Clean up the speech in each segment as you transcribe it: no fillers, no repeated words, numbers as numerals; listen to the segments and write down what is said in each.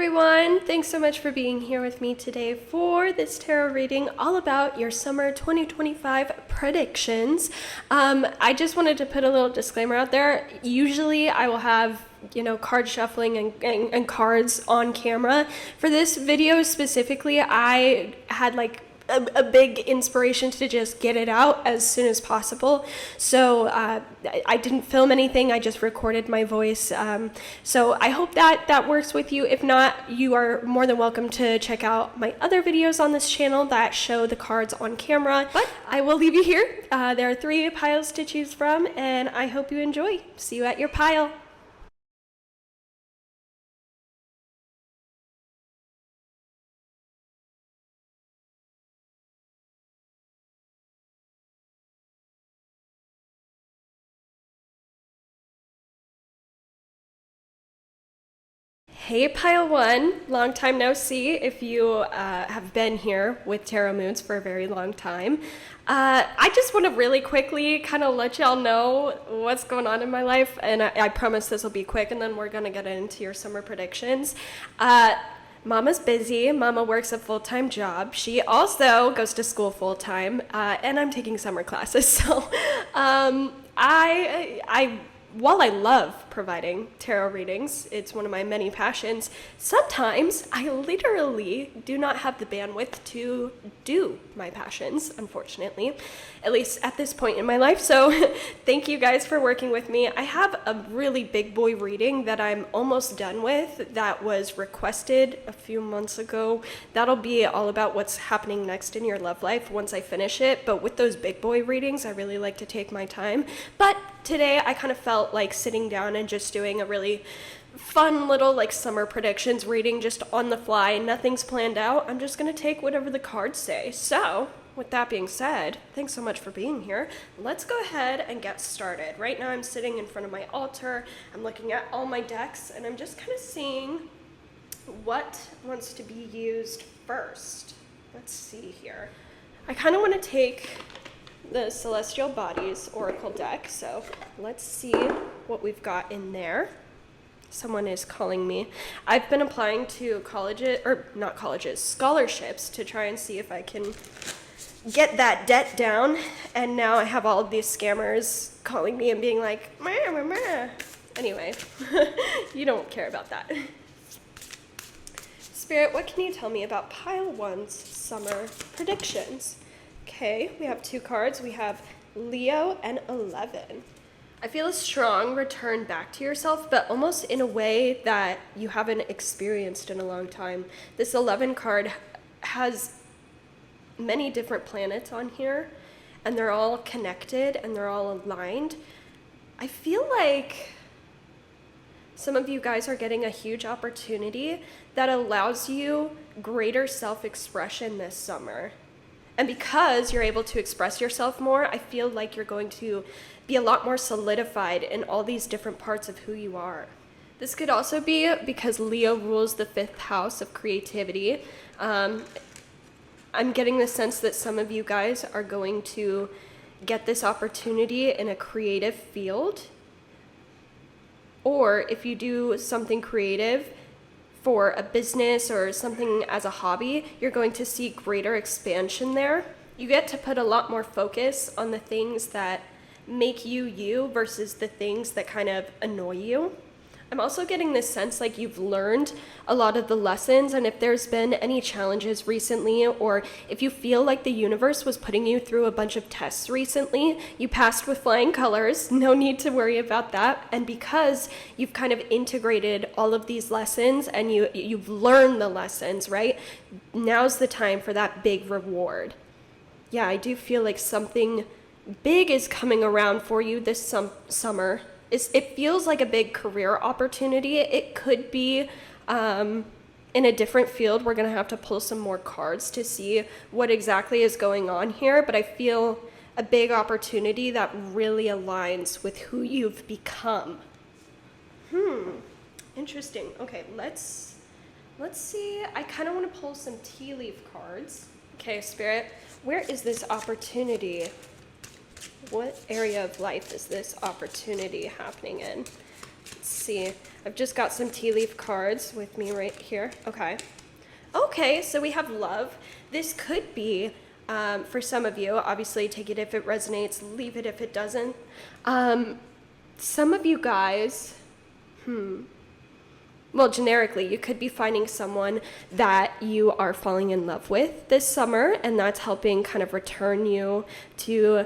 everyone. Thanks so much for being here with me today for this tarot reading all about your summer 2025 predictions. I just wanted to put a little disclaimer out there. Usually I will have card shuffling and cards on camera. For this video specifically, I had a big inspiration to just get it out as soon as possible. So I didn't film anything, I just recorded my voice. So I hope that works with you. If not, you are more than welcome to check out my other videos on this channel that show the cards on camera. But I will leave you here. There are 3 piles to choose from, and I hope you enjoy. See you at your pile. Hey pile 1, long time no see if you have been here with Tarot Moons for a very long time. I just want to really quickly kind of let y'all know what's going on in my life, and I promise this will be quick, and then we're going to get into your summer predictions. Mama's busy. Mama works a full-time job. She also goes to school full-time, and I'm taking summer classes. So while I love providing tarot readings, it's one of my many passions, sometimes I literally do not have the bandwidth to do my passions, unfortunately, at least at this point in my life. So thank you guys for working with me. I have a really big boy reading that I'm almost done with that was requested a few months ago. That'll be all about what's happening next in your love life once I finish it. But with those big boy readings, I really like to take my time. But today I kind of felt like sitting down and just doing a really fun little summer predictions reading just on the fly. Nothing's planned out. I'm just going to take whatever the cards say. So with that being said, thanks so much for being here. Let's go ahead and get started. Right now I'm sitting in front of my altar. I'm looking at all my decks and I'm just kind of seeing what wants to be used first. Let's see here. I kind of want to take the Celestial Bodies Oracle deck, so let's see what we've got in there. Someone is calling me. I've been applying to scholarships to try and see if I can get that debt down, and now I have all of these scammers calling me and being like, meh, meh, meh. Anyway, you don't care about that. Spirit, what can you tell me about pile 1's summer predictions? Okay, we have 2 cards. We have Leo and 11. I feel a strong return back to yourself, but almost in a way that you haven't experienced in a long time. This 11 card has many different planets on here, and they're all connected and they're all aligned. I feel like some of you guys are getting a huge opportunity that allows you greater self-expression this summer. And because you're able to express yourself more, I feel like you're going to be a lot more solidified in all these different parts of who you are. This could also be because Leo rules the 5th house of creativity. I'm getting the sense that some of you guys are going to get this opportunity in a creative field. Or if you do something creative for a business or something as a hobby, you're going to see greater expansion there. You get to put a lot more focus on the things that make you you versus the things that kind of annoy you. I'm also getting this sense like you've learned a lot of the lessons, and if there's been any challenges recently, or if you feel like the universe was putting you through a bunch of tests recently, you passed with flying colors, no need to worry about that. And because you've kind of integrated all of these lessons and you've learned the lessons, right? Now's the time for that big reward. Yeah, I do feel like something big is coming around for you this summer. It feels like a big career opportunity. It could be in a different field. We're going to have to pull some more cards to see what exactly is going on here, but I feel a big opportunity that really aligns with who you've become. Interesting. Okay, let's see. I kind of want to pull some tea leaf cards. Okay, Spirit, where is this opportunity? What area of life is this opportunity happening in? Let's see. I've just got some tea leaf cards with me right here. Okay, so we have love. This could be, for some of you, obviously take it if it resonates, leave it if it doesn't. Some of you guys, well, generically, you could be finding someone that you are falling in love with this summer, and that's helping kind of return you to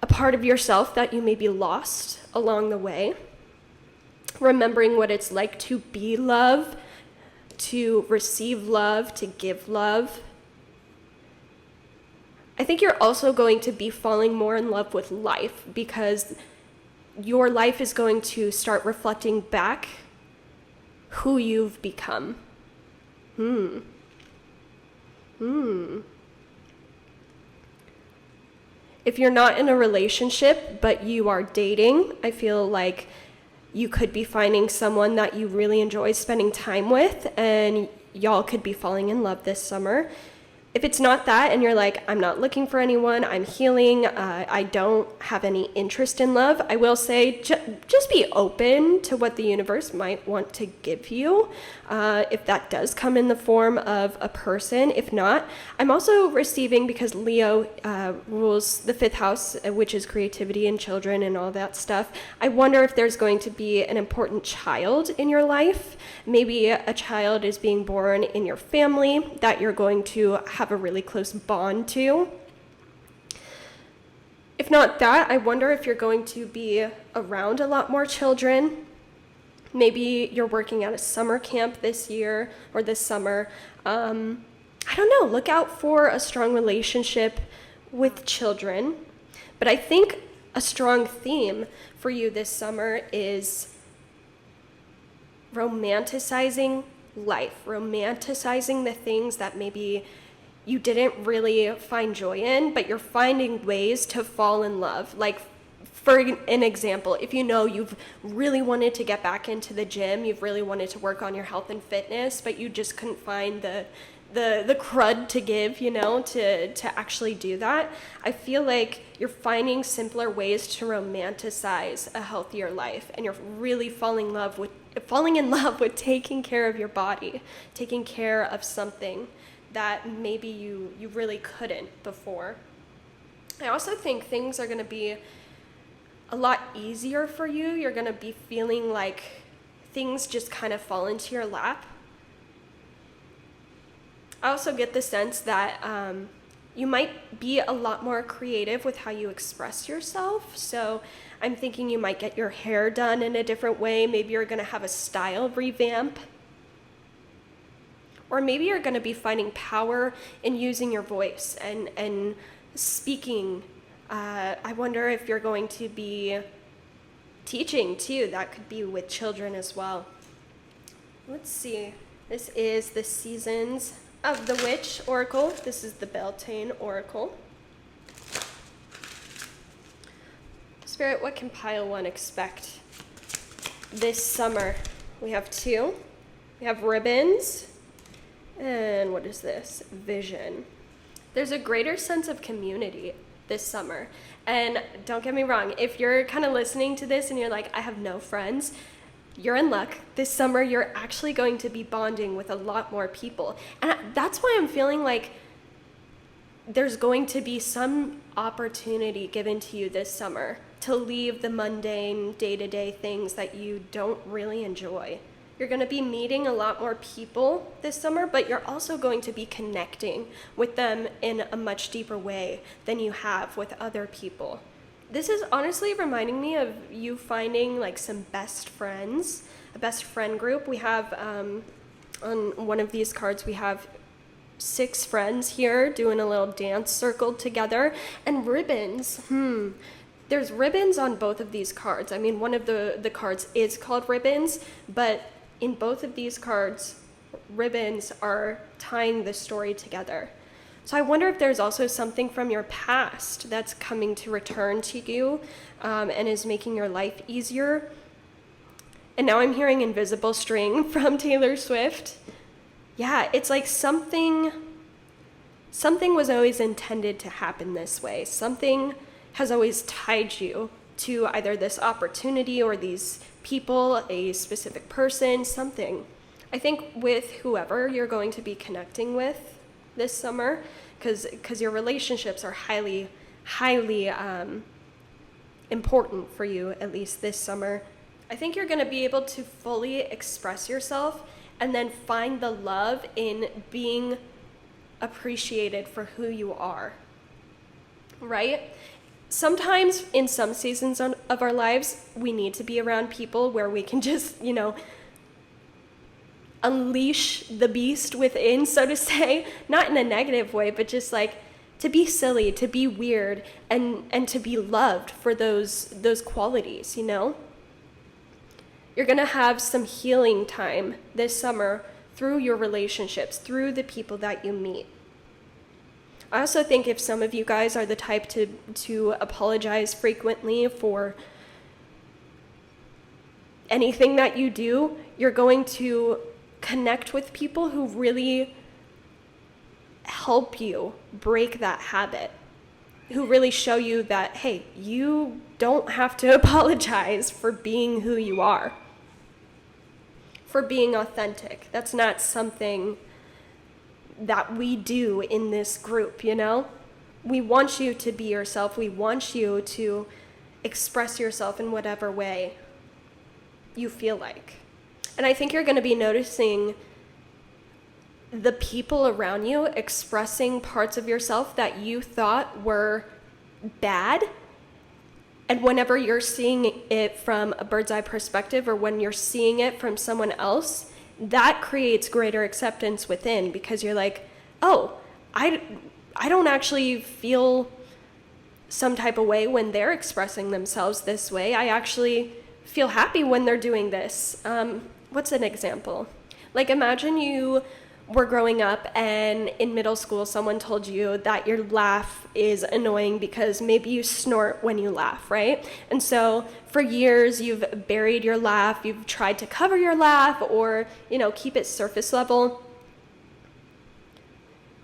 a part of yourself that you maybe lost along the way. Remembering what it's like to be love, to receive love, to give love. I think you're also going to be falling more in love with life because your life is going to start reflecting back who you've become. If you're not in a relationship, but you are dating, I feel like you could be finding someone that you really enjoy spending time with, and y'all could be falling in love this summer. If it's not that, and you're like, I'm not looking for anyone, I'm healing, I don't have any interest in love, I will say just be open to what the universe might want to give you, if that does come in the form of a person. If not, I'm also receiving, because Leo rules the 5th house, which is creativity and children and all that stuff, I wonder if there's going to be an important child in your life. Maybe a child is being born in your family that you're going to have a really close bond to. If not that, I wonder if you're going to be around a lot more children. Maybe you're working at a summer camp this year or this summer. I don't know, look out for a strong relationship with children. But I think a strong theme for you this summer is romanticizing life, romanticizing the things that maybe you didn't really find joy in, but you're finding ways to fall in love. Like, for an example, if you know you've really wanted to get back into the gym, you've really wanted to work on your health and fitness, but you just couldn't find the crud to give, to actually do that. I feel like you're finding simpler ways to romanticize a healthier life, and you're really falling in love with taking care of your body, taking care of something that maybe you really couldn't before. I also think things are going to be a lot easier for you. You're going to be feeling like things just kind of fall into your lap. I also get the sense that you might be a lot more creative with how you express yourself. So I'm thinking you might get your hair done in a different way. Maybe you're going to have a style revamp. Or maybe you're going to be finding power in using your voice and speaking. I wonder if you're going to be teaching too. That could be with children as well. Let's see. This is the Seasons of the Witch Oracle. This is the Beltane Oracle. Spirit, what can pile one expect this summer? We have 2. We have ribbons. And what is this? Vision. There's a greater sense of community this summer. And don't get me wrong, if you're kind of listening to this and you're like, I have no friends, you're in luck. This summer, you're actually going to be bonding with a lot more people. And that's why I'm feeling like there's going to be some opportunity given to you this summer to leave the mundane day-to-day things that you don't really enjoy. You're going to be meeting a lot more people this summer, but you're also going to be connecting with them in a much deeper way than you have with other people. This is honestly reminding me of you finding like some best friends, a best friend group. We have, on one of these cards, we have 6 friends here doing a little dance circle together. And ribbons, there's ribbons on both of these cards. I mean, one of the cards is called ribbons, but in both of these cards, ribbons are tying the story together. So I wonder if there's also something from your past that's coming to return to you and is making your life easier. And now I'm hearing Invisible String from Taylor Swift. Yeah, it's like something was always intended to happen this way. Something has always tied you to either this opportunity or these people, a specific person, something. I think with whoever you're going to be connecting with this summer, because your relationships are highly important for you, at least this summer. I think you're going to be able to fully express yourself and then find the love in being appreciated for who you are, right? Sometimes in some seasons of our lives, we need to be around people where we can just, unleash the beast within, so to say, not in a negative way, but just like to be silly, to be weird, and to be loved for those qualities, You're going to have some healing time this summer through your relationships, through the people that you meet. I also think if some of you guys are the type to apologize frequently for anything that you do, you're going to connect with people who really help you break that habit, who really show you that, hey, you don't have to apologize for being who you are, for being authentic. That's not something that we do in this group, We want you to be yourself. We want you to express yourself in whatever way you feel like. And I think you're going to be noticing the people around you expressing parts of yourself that you thought were bad. And whenever you're seeing it from a bird's eye perspective, or when you're seeing it from someone else, that creates greater acceptance within, because you're like, oh, I don't actually feel some type of way when they're expressing themselves this way. I actually feel happy when they're doing this. What's an example? Like, imagine you were growing up and in middle school someone told you that your laugh is annoying because maybe you snort when you laugh, right? And so for years you've buried your laugh, you've tried to cover your laugh or, keep it surface level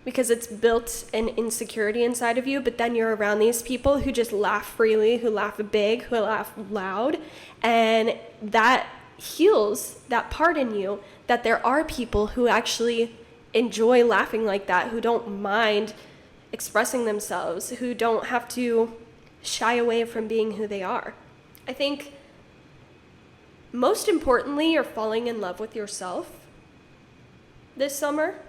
because it's built an insecurity inside of you. But then you're around these people who just laugh freely, who laugh big, who laugh loud, and that heals that part in you that there are people who actually enjoy laughing like that, who don't mind expressing themselves, who don't have to shy away from being who they are. I think most importantly, you're falling in love with yourself this summer,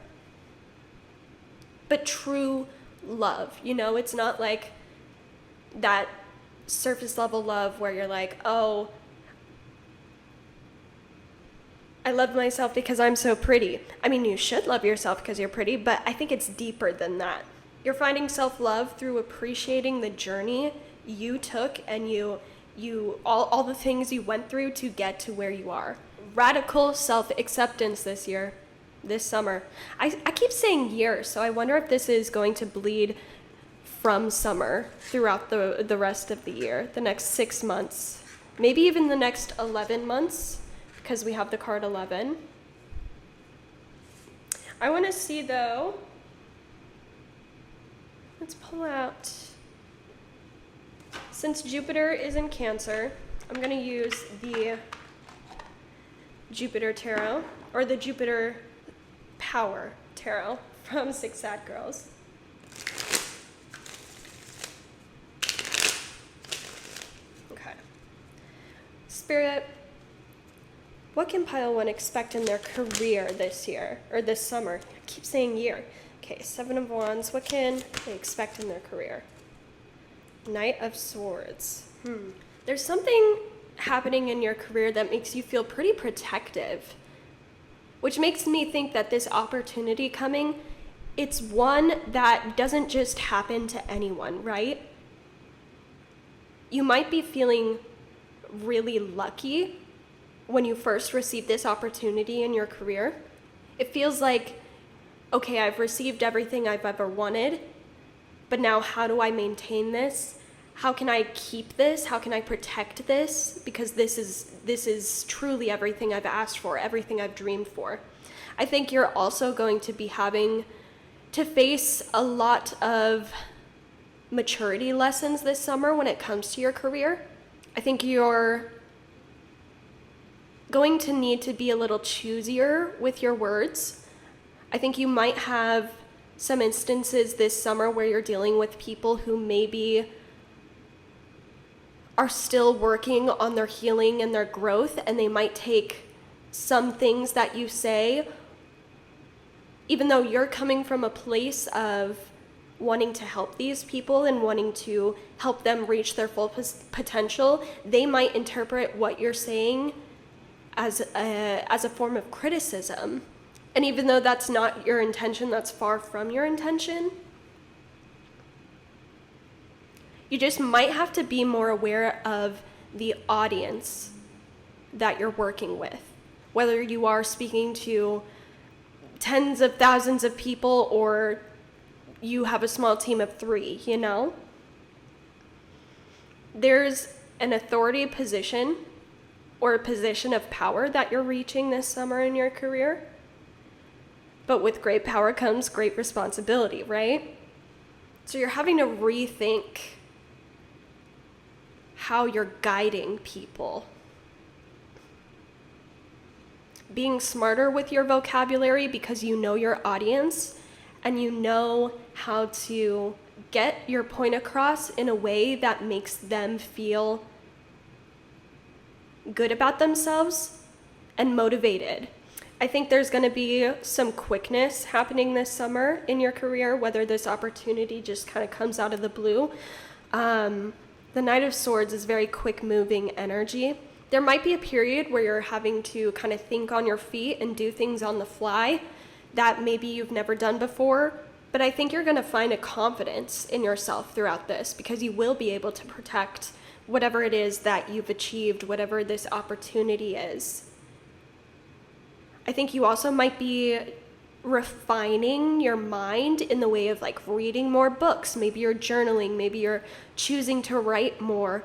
but true love. It's not like that surface level love where you're like, oh, I love myself because I'm so pretty. I mean, you should love yourself because you're pretty, but I think it's deeper than that. You're finding self-love through appreciating the journey you took and all the things you went through to get to where you are. Radical self-acceptance this summer. I keep saying year, so I wonder if this is going to bleed from summer throughout the rest of the year, the next 6 months, maybe even the next 11 months. Because we have the card 11. I want to see, though, let's pull out, since Jupiter is in Cancer, I'm going to use the Jupiter Tarot, or the Jupiter Power Tarot from Six Sad Girls. Okay. Spirit, what can pile one expect in their career this year, or this summer? I keep saying year. Okay, Seven of Wands. What can they expect in their career? Knight of Swords. There's something happening in your career that makes you feel pretty protective, which makes me think that this opportunity coming, it's one that doesn't just happen to anyone, right? You might be feeling really lucky when you first receive this opportunity in your career. It feels like, okay, I've received everything I've ever wanted, but now how do I maintain this? How can I keep this? How can I protect this? Because this is truly everything I've asked for, everything I've dreamed for. I think you're also going to be having to face a lot of maturity lessons this summer when it comes to your career. I think you're going to need to be a little choosier with your words. I think you might have some instances this summer where you're dealing with people who maybe are still working on their healing and their growth, and they might take some things that you say, even though you're coming from a place of wanting to help these people and wanting to help them reach their full potential, they might interpret what you're saying as a form of criticism. And even though that's not your intention, that's far from your intention, you just might have to be more aware of the audience that you're working with. Whether you are speaking to tens of thousands of people or you have a small team of 3, you know? There's an authority position or a position of power that you're reaching this summer in your career. But with great power comes great responsibility, right? So you're having to rethink how you're guiding people. Being smarter with your vocabulary because you know your audience and you know how to get your point across in a way that makes them feel good about themselves and motivated. I think there's going to be some quickness happening this summer in your career, whether this opportunity just kind of comes out of the blue. The Knight of Swords is very quick moving energy. There might be a period where you're having to kind of think on your feet and do things on the fly that maybe you've never done before, but I think you're going to find a confidence in yourself throughout this because you will be able to protect whatever it is that you've achieved, whatever this opportunity is. I think you also might be refining your mind in the way of like reading more books. Maybe you're journaling, maybe you're choosing to write more.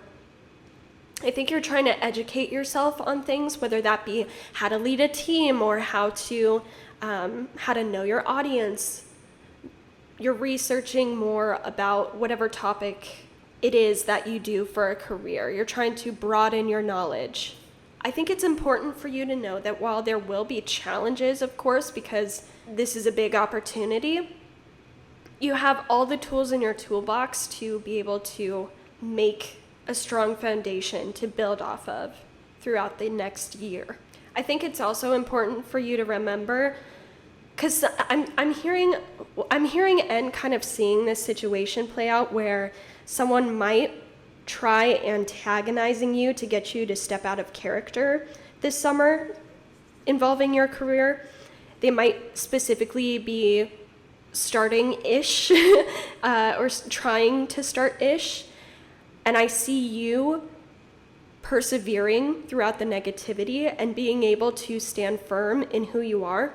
I think you're trying to educate yourself on things, whether that be how to lead a team or how to know your audience. You're researching more about whatever topic it is that you do for a career. You're trying to broaden your knowledge. I think it's important for you to know that while there will be challenges, of course, because this is a big opportunity, you have all the tools in your toolbox to be able to make a strong foundation to build off of throughout the next year. I think it's also important for you to remember, because I'm hearing and kind of seeing this situation play out where someone might try antagonizing you to get you to step out of character this summer involving your career. They might specifically be starting-ish or trying to start-ish. And I see you persevering throughout the negativity and being able to stand firm in who you are,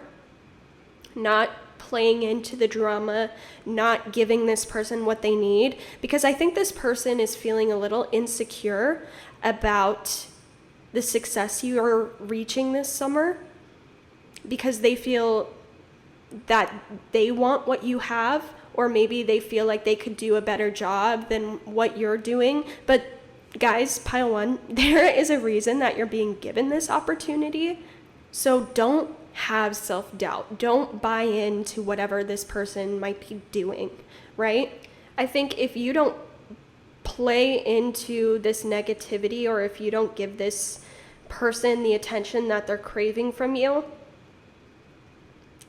not playing into the drama, not giving this person what they need, because I think this person is feeling a little insecure about the success you are reaching this summer because they feel that they want what you have, or maybe they feel like they could do a better job than what you're doing. But guys, pile one, there is a reason that you're being given this opportunity. So don't have self-doubt. Don't buy into whatever this person might be doing, right? I think if you don't play into this negativity, or if you don't give this person the attention that they're craving from you,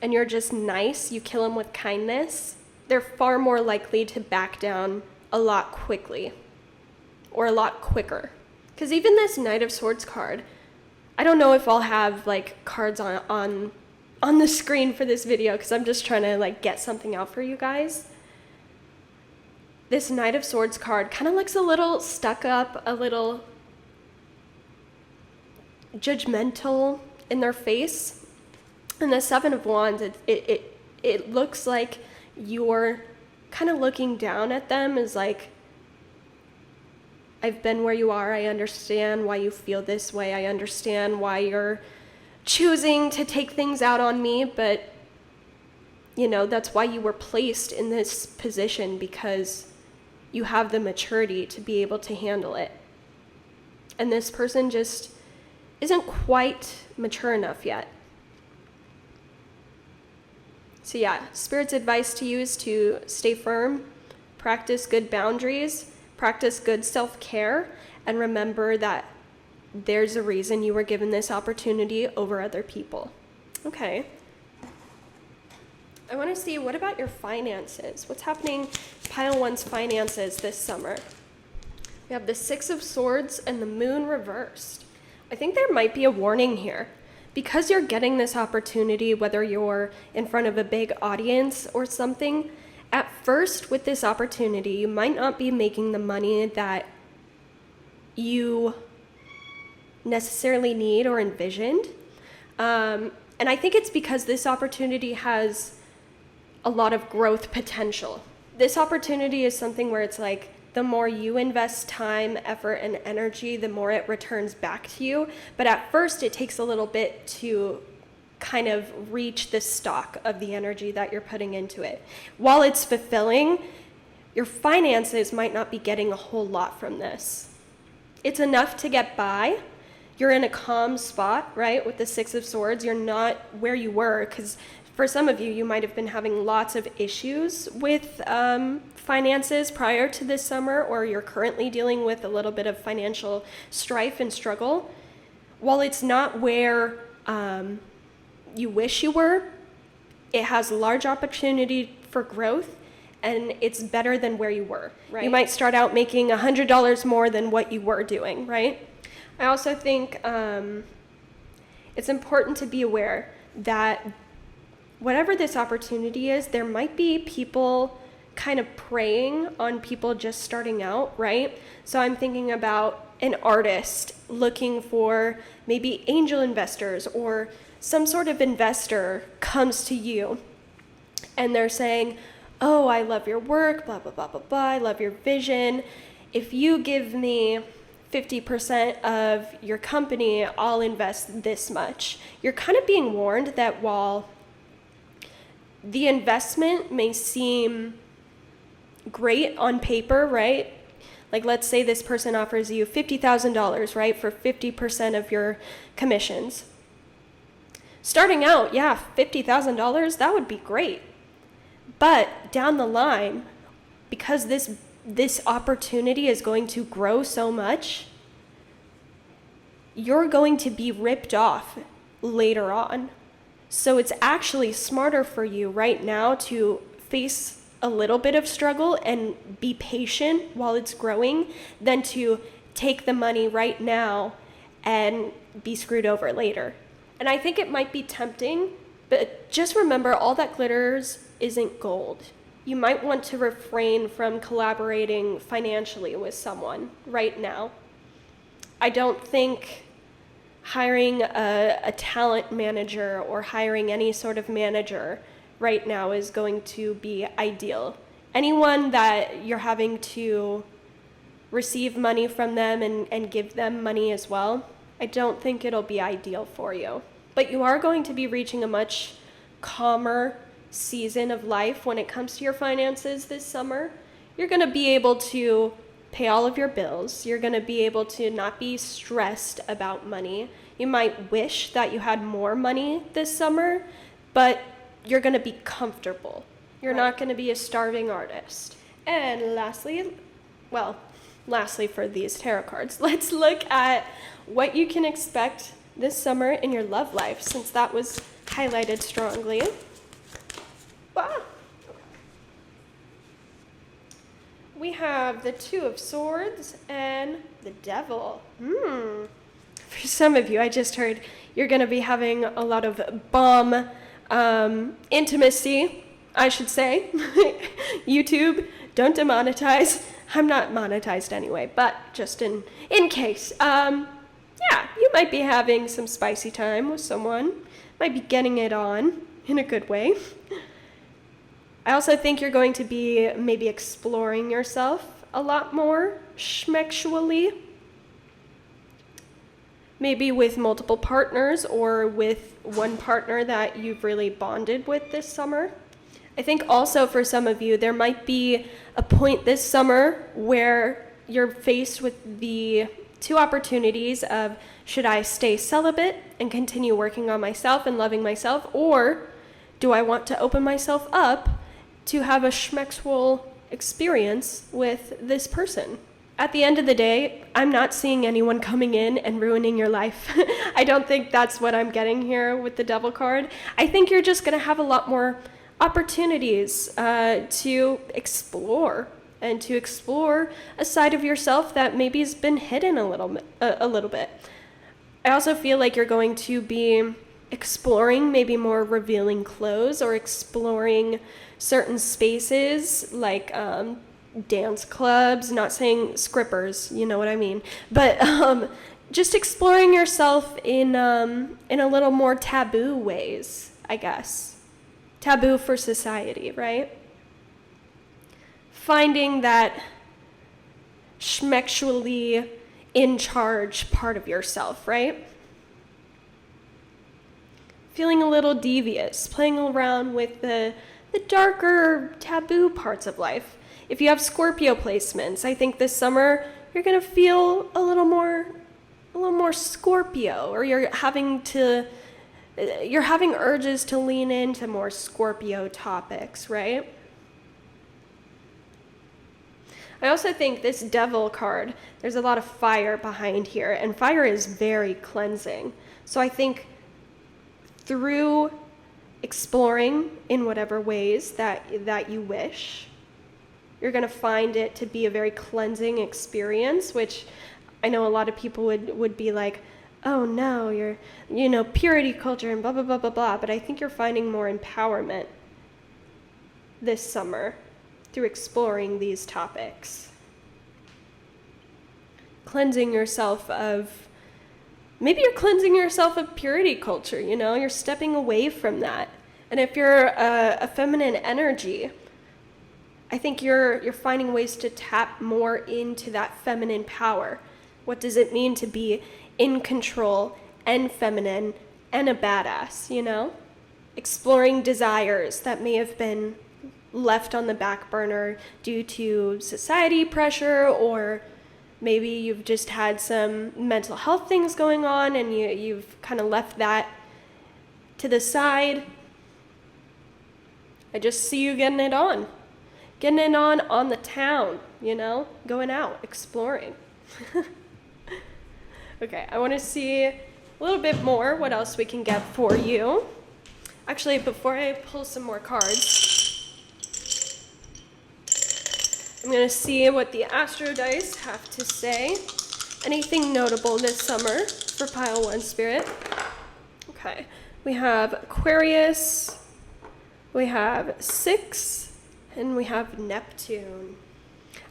and you're just nice, you kill them with kindness, they're far more likely to back down a lot quickly, or a lot quicker. Because even this Knight of Swords card, I don't know if I'll have like cards on the screen for this video because I'm just trying to like get something out for you guys. This Knight of Swords card kind of looks a little stuck up, a little judgmental in their face. And the Seven of Wands, it looks like you're kind of looking down at them as like, I've been where you are. I understand why you feel this way. I understand why you're choosing to take things out on me, but you know, that's why you were placed in this position, because you have the maturity to be able to handle it. And this person just isn't quite mature enough yet. So yeah, Spirit's advice to you is to stay firm, practice good boundaries, practice good self-care, and remember that there's a reason you were given this opportunity over other people. Okay. I want to see, what about your finances? What's happening pile one's finances this summer? We have the Six of Swords and the Moon reversed. I think there might be a warning here. Because you're getting this opportunity, whether you're in front of a big audience or something, at first with this opportunity, you might not be making the money that you necessarily need or envisioned. And I think it's because this opportunity has a lot of growth potential. This opportunity is something where it's like, the more you invest time, effort, and energy, the more it returns back to you. But at first, it takes a little bit to kind of reach the stock of the energy that you're putting into it. While it's fulfilling, your finances might not be getting a whole lot from this. It's enough to get by. You're in a calm spot, right? With the Six of Swords, you're not where you were, because for some of you, you might have been having lots of issues with finances prior to this summer, or you're currently dealing with a little bit of financial strife and struggle. While it's not where you wish you were, it has large opportunity for growth, and it's better than where you were. Right? You might start out making $100 more than what you were doing, right? I also think it's important to be aware that whatever this opportunity is, there might be people kind of preying on people just starting out, right? So I'm thinking about an artist looking for maybe angel investors, or some sort of investor comes to you and they're saying, oh, I love your work, blah, blah, blah, blah, blah, I love your vision. If you give me 50% of your company, I'll invest this much. You're kind of being warned that while the investment may seem great on paper, right? Like, let's say this person offers you $50,000, right, for 50% of your commissions. Starting out, yeah, $50,000, that would be great. But down the line, because this opportunity is going to grow so much, you're going to be ripped off later on. So it's actually smarter for you right now to face a little bit of struggle and be patient while it's growing than to take the money right now and be screwed over later. And I think it might be tempting, but just remember, all that glitters isn't gold. You might want to refrain from collaborating financially with someone right now. I don't think hiring a talent manager or hiring any sort of manager right now is going to be ideal. Anyone that you're having to receive money from them and give them money as well, I don't think it'll be ideal for you. But you are going to be reaching a much calmer season of life when it comes to your finances this summer. You're going to be able to pay all of your bills. You're going to be able to not be stressed about money. You might wish that you had more money this summer, but you're going to be comfortable. You're not going to be a starving artist. And lastly for these tarot cards, let's look at what you can expect this summer in your love life, since that was highlighted strongly. Wow. We have the Two of Swords and the Devil. For some of you, I just heard you're going to be having a lot of bomb intimacy, I should say. YouTube, don't demonetize. I'm not monetized anyway, but just in case. Yeah, you might be having some spicy time with someone. Might be getting it on in a good way. I also think you're going to be maybe exploring yourself a lot more schmexually. Maybe with multiple partners or with one partner that you've really bonded with this summer. I think also for some of you, there might be a point this summer where you're faced with the two opportunities of, should I stay celibate and continue working on myself and loving myself, or do I want to open myself up to have a schmexual experience with this person? At the end of the day, I'm not seeing anyone coming in and ruining your life. I don't think that's what I'm getting here with the Devil card. I think you're just going to have a lot more opportunities to explore, and to explore a side of yourself that maybe has been hidden a little bit. I also feel like you're going to be exploring maybe more revealing clothes, or exploring certain spaces like dance clubs, not saying scrippers, you know what I mean, but just exploring yourself in a little more taboo ways, I guess. Taboo for society, right? Finding that schmexually in charge part of yourself, right? Feeling a little devious, playing around with the darker taboo parts of life. If you have Scorpio placements, I think this summer you're gonna feel a little more Scorpio, or you're having urges to lean into more Scorpio topics, right? I also think this Devil card, there's a lot of fire behind here, and fire is very cleansing. So I think through exploring in whatever ways that you wish, you're going to find it to be a very cleansing experience, which I know a lot of people would be like, oh no, you're, purity culture and blah, blah, blah, blah, blah. But I think you're finding more empowerment this summer through exploring these topics. Maybe you're cleansing yourself of purity culture, you're stepping away from that. And if you're a feminine energy, I think you're finding ways to tap more into that feminine power. What does it mean to be in control and feminine and a badass, Exploring desires that may have been left on the back burner due to society pressure, or maybe you've just had some mental health things going on and you've kind of left that to the side. I just see you getting it on the town, going out, exploring. Okay, I want to see a little bit more what else we can get for you. Actually, before I pull some more cards, I'm going to see what the Astro Dice have to say. Anything notable this summer for Pile 1 Spirit? Okay, we have Aquarius, we have 6, and we have Neptune.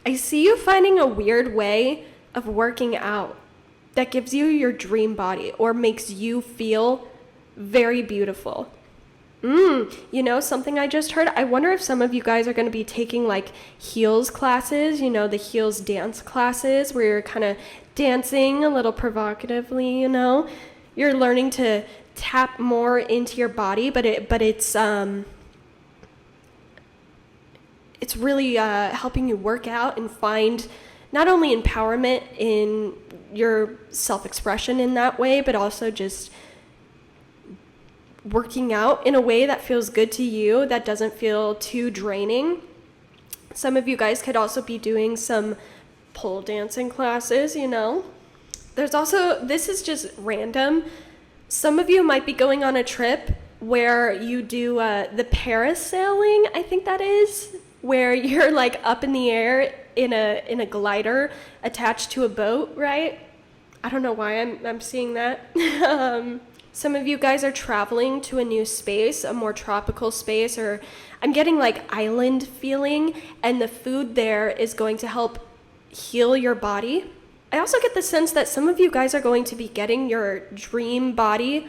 I see you finding a weird way of working out that gives you your dream body, or makes you feel very beautiful. Something I just heard, I wonder if some of you guys are going to be taking like heels classes, the heels dance classes where you're kind of dancing a little provocatively, You're learning to tap more into your body, but it's really helping you work out and find not only empowerment in your self-expression in that way, but also just working out in a way that feels good to you, that doesn't feel too draining. Some of you guys could also be doing some pole dancing classes, There's also, this is just random, some of you might be going on a trip where you do the parasailing, I think that is, where you're like up in the air in a glider attached to a boat, right? I don't know why I'm seeing that. Some of you guys are traveling to a new space, a more tropical space, or I'm getting like island feeling, and the food there is going to help heal your body. I also get the sense that some of you guys are going to be getting your dream body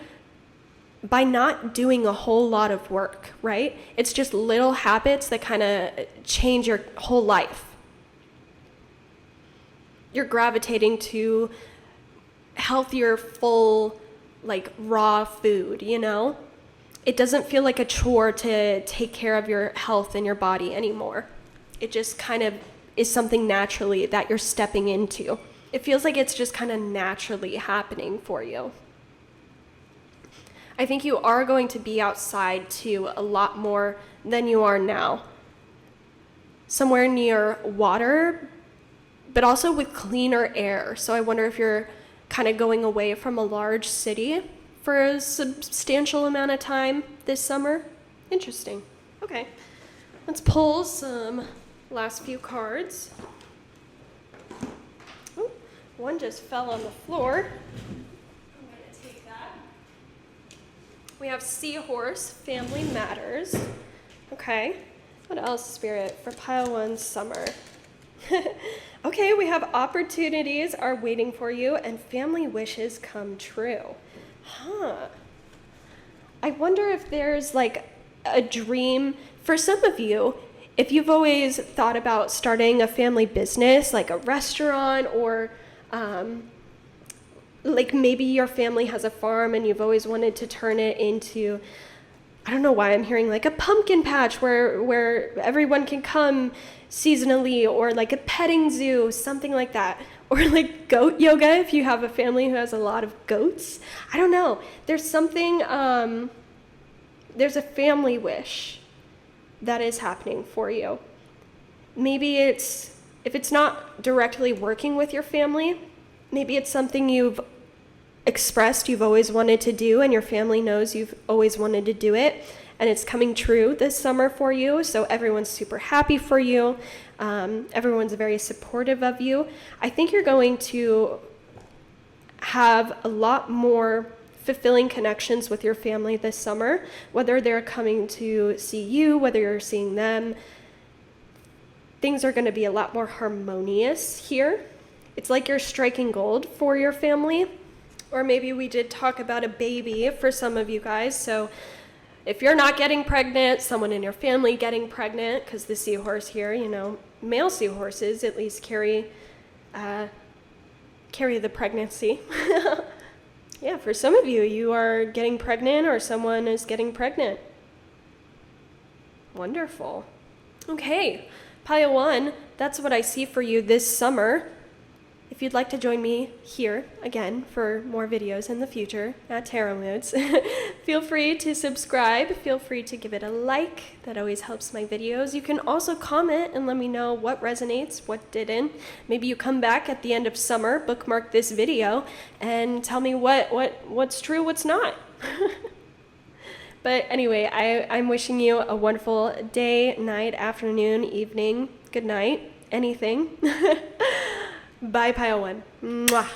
by not doing a whole lot of work, right? It's just little habits that kind of change your whole life. You're gravitating to healthier, full, like raw food, It doesn't feel like a chore to take care of your health and your body anymore. It just kind of is something naturally that you're stepping into. It feels like it's just kind of naturally happening for you. I think you are going to be outside too a lot more than you are now. Somewhere near water, but also with cleaner air. So I wonder if you're kind of going away from a large city for a substantial amount of time this summer. Interesting. Okay, let's pull some last few cards. Ooh, one just fell on the floor. I'm going to take that. We have Seahorse, Family Matters. Okay, what else, Spirit, for pile one summer? Okay, we have Opportunities are waiting for you and family wishes come true. I wonder if there's like a dream for some of you. If you've always thought about starting a family business, like a restaurant, or like maybe your family has a farm and you've always wanted to turn it into, I don't know why I'm hearing like a pumpkin patch where everyone can come seasonally, or like a petting zoo, something like that. Or like goat yoga if you have a family who has a lot of goats. I don't know. There's something, there's a family wish that is happening for you. Maybe if it's not directly working with your family, maybe it's something you've expressed you've always wanted to do, and your family knows you've always wanted to do it, and it's coming true this summer for you. So everyone's super happy for you. Everyone's very supportive of you. I think you're going to have a lot more fulfilling connections with your family this summer, whether they're coming to see you, whether you're seeing them. Things are going to be a lot more harmonious here. It's like you're striking gold for your family. Or maybe we did talk about a baby for some of you guys. So if you're not getting pregnant, someone in your family getting pregnant, because the seahorse here, you know, male seahorses at least carry the pregnancy. Yeah, for some of you, you are getting pregnant or someone is getting pregnant. Wonderful. Okay, pile one, that's what I see for you this summer. If you'd like to join me here again for more videos in the future at Tarot Moods, feel free to subscribe. Feel free to give it a like. That always helps my videos. You can also comment and let me know what resonates, what didn't. Maybe you come back at the end of summer, bookmark this video, and tell me what's true, what's not. But anyway, I'm wishing you a wonderful day, night, afternoon, evening, good night, anything. Bye, pile one. Mwah.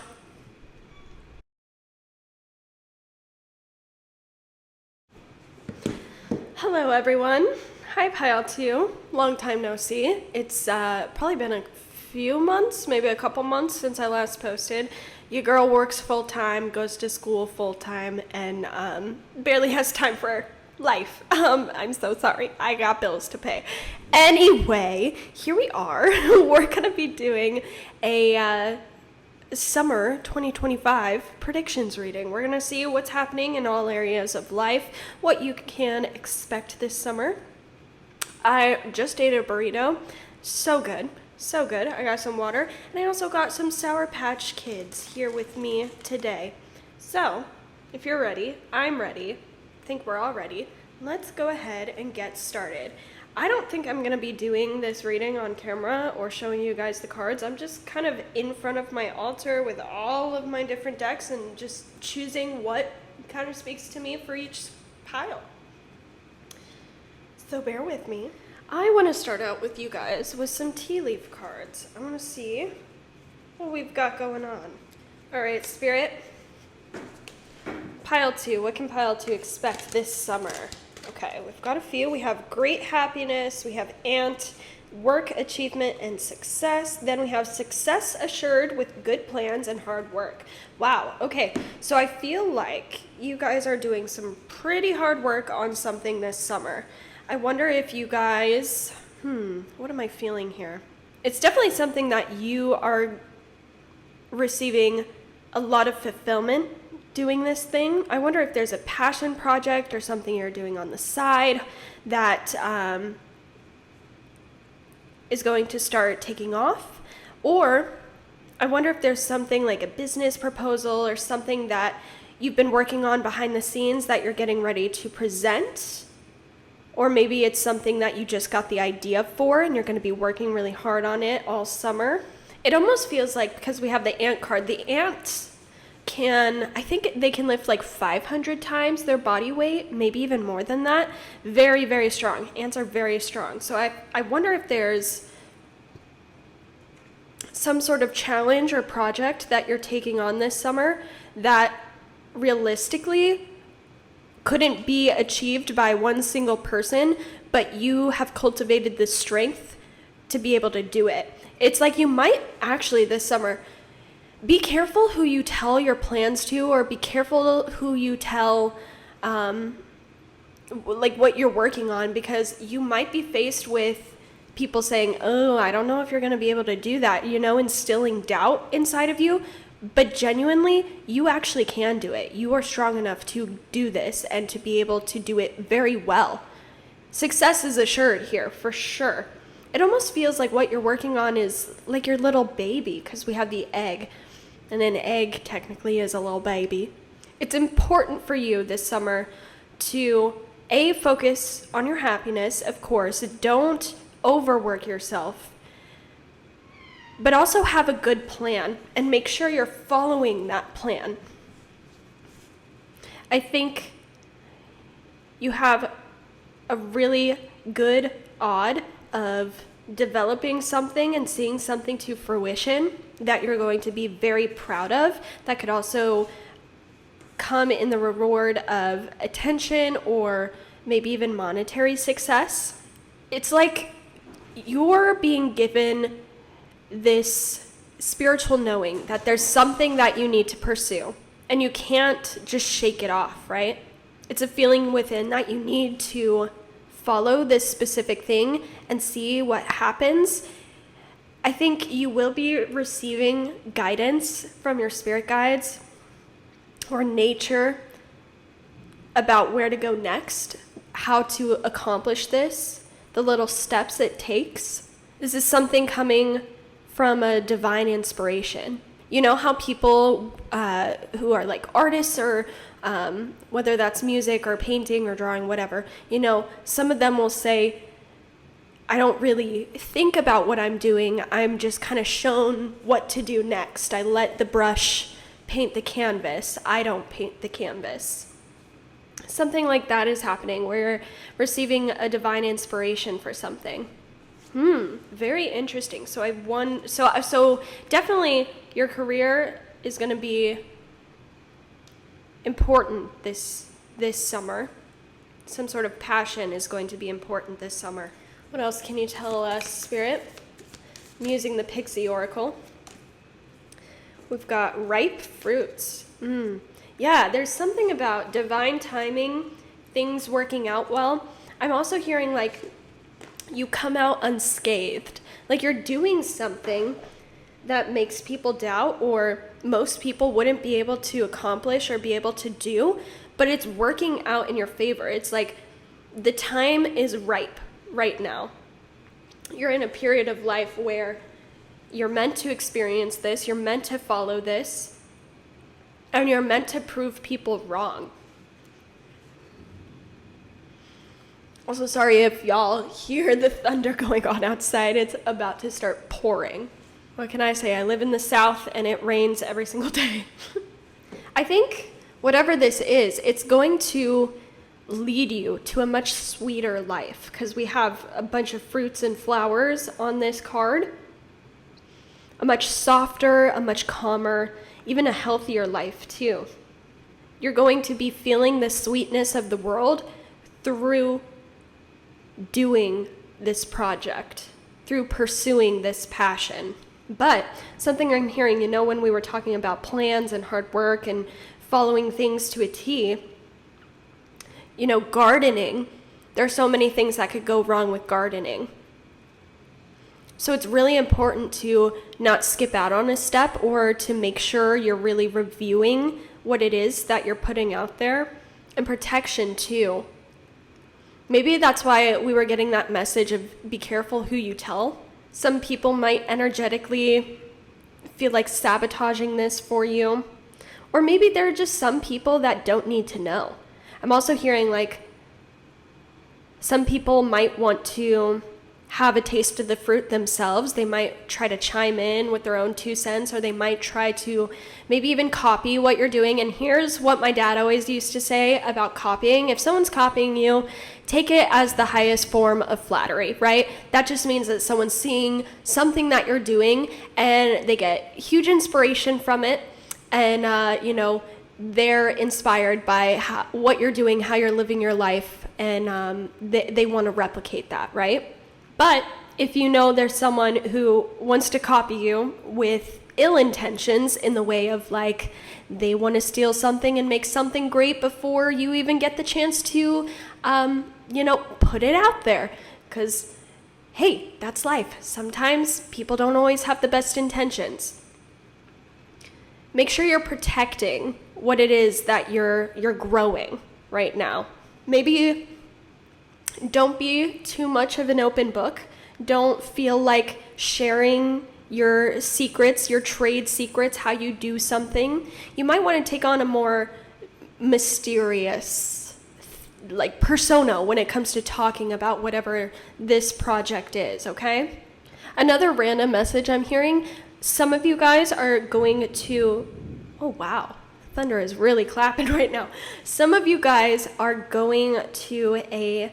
Hello, everyone. Hi, pile two. Long time no see. It's probably been a few months, maybe a couple months since I last posted. Your girl works full-time, goes to school full-time, and barely has time for life. I'm so sorry. I got bills to pay. Anyway, here we are. We're going to be doing a summer 2025 predictions reading. We're going to see what's happening in all areas of life, what you can expect this summer. I just ate a burrito. So good. So good. I got some water, and I also got some Sour Patch Kids here with me today. So, if you're ready, I'm ready. I think we're all ready. Let's go ahead and get started. I don't think I'm going to be doing this reading on camera or showing you guys the cards. I'm just kind of in front of my altar with all of my different decks and just choosing what kind of speaks to me for each pile. So bear with me. I want to start out with you guys with some tea leaf cards. I want to see what we've got going on. All right, Spirit. Pile two. What can pile two expect this summer? Okay, we've got a few. We have great happiness. We have ant, work, achievement, and success. Then we have success assured with good plans and hard work. Wow. Okay, so I feel like you guys are doing some pretty hard work on something this summer. I wonder if you guys, what am I feeling here? It's definitely something that you are receiving a lot of fulfillment doing this thing. I wonder if there's a passion project or something you're doing on the side that is going to start taking off, or I wonder if there's something like a business proposal or something that you've been working on behind the scenes that you're getting ready to present. Or maybe it's something that you just got the idea for and you're going to be working really hard on it all summer. It almost feels like, because we have the ant card, the ants I think they can lift like 500 times their body weight, maybe even more than that. Very, very strong. Ants are very strong. So I wonder if there's some sort of challenge or project that you're taking on this summer that realistically couldn't be achieved by one single person, but you have cultivated the strength to be able to do it. It's like you might actually this summer be careful who you tell your plans to, or be careful who you tell like what you're working on, because you might be faced with people saying, oh, I don't know if you're going to be able to do that, instilling doubt inside of you. But genuinely, you actually can do it. You are strong enough to do this and to be able to do it very well. Success is assured here, for sure. It almost feels like what you're working on is like your little baby, because we have the egg. And an egg technically is a little baby. It's important for you this summer to, focus on your happiness, of course. Don't overwork yourself. But also have a good plan and make sure you're following that plan. I think you have a really good odd of developing something and seeing something to fruition that you're going to be very proud of, that could also come in the reward of attention or maybe even monetary success. It's like you're being given this spiritual knowing that there's something that you need to pursue and you can't just shake it off, right? It's a feeling within that you need to follow this specific thing and see what happens. I think you will be receiving guidance from your spirit guides or nature about where to go next, how to accomplish this, the little steps it takes. This is something coming from a divine inspiration. You know how people who are like artists or whether that's music or painting or drawing, whatever, some of them will say, I don't really think about what I'm doing. I'm just kind of shown what to do next. I let the brush paint the canvas. I don't paint the canvas. Something like that is happening where you're receiving a divine inspiration for something. Very interesting. So definitely your career is going to be important this summer. Some sort of passion is going to be important this summer. What else can you tell us, Spirit? I'm using the Pixie Oracle. We've got ripe fruits. Yeah, there's something about divine timing, things working out well. I'm also hearing like you come out unscathed. Like you're doing something that makes people doubt or most people wouldn't be able to accomplish or be able to do, but it's working out in your favor. It's like the time is ripe right now. You're in a period of life where you're meant to experience this, you're meant to follow this, and you're meant to prove people wrong. Also, sorry if y'all hear the thunder going on outside. It's about to start pouring. What can I say? I live in the South and it rains every single day. I think whatever this is, it's going to lead you to a much sweeter life because we have a bunch of fruits and flowers on this card. A much softer, a much calmer, even a healthier life too. You're going to be feeling the sweetness of the world through doing this project, through pursuing this passion. But something I'm hearing, when we were talking about plans and hard work and following things to a T, gardening, there are so many things that could go wrong with gardening. So it's really important to not skip out on a step or to make sure you're really reviewing what it is that you're putting out there. And protection too. Maybe that's why we were getting that message of be careful who you tell. Some people might energetically feel like sabotaging this for you. Or maybe there are just some people that don't need to know. I'm also hearing like some people might want to have a taste of the fruit themselves. They might try to chime in with their own 2 cents, or they might try to maybe even copy what you're doing. And here's what my dad always used to say about copying. If someone's copying you, take it as the highest form of flattery, right? That just means that someone's seeing something that you're doing and they get huge inspiration from it. And, they're inspired by what you're doing, how you're living your life, and they want to replicate that, right? But if you know there's someone who wants to copy you with ill intentions in the way of like they want to steal something and make something great before you even get the chance to, put it out there. Because, hey, that's life. Sometimes people don't always have the best intentions. Make sure you're protecting what it is that you're growing right now. Maybe don't be too much of an open book. Don't feel like sharing your secrets, your trade secrets, how you do something. You might want to take on a more mysterious persona when it comes to talking about whatever this project is, okay? Another random message I'm hearing, some of you guys are going to, oh wow, thunder is really clapping right now. Some of you guys are going to a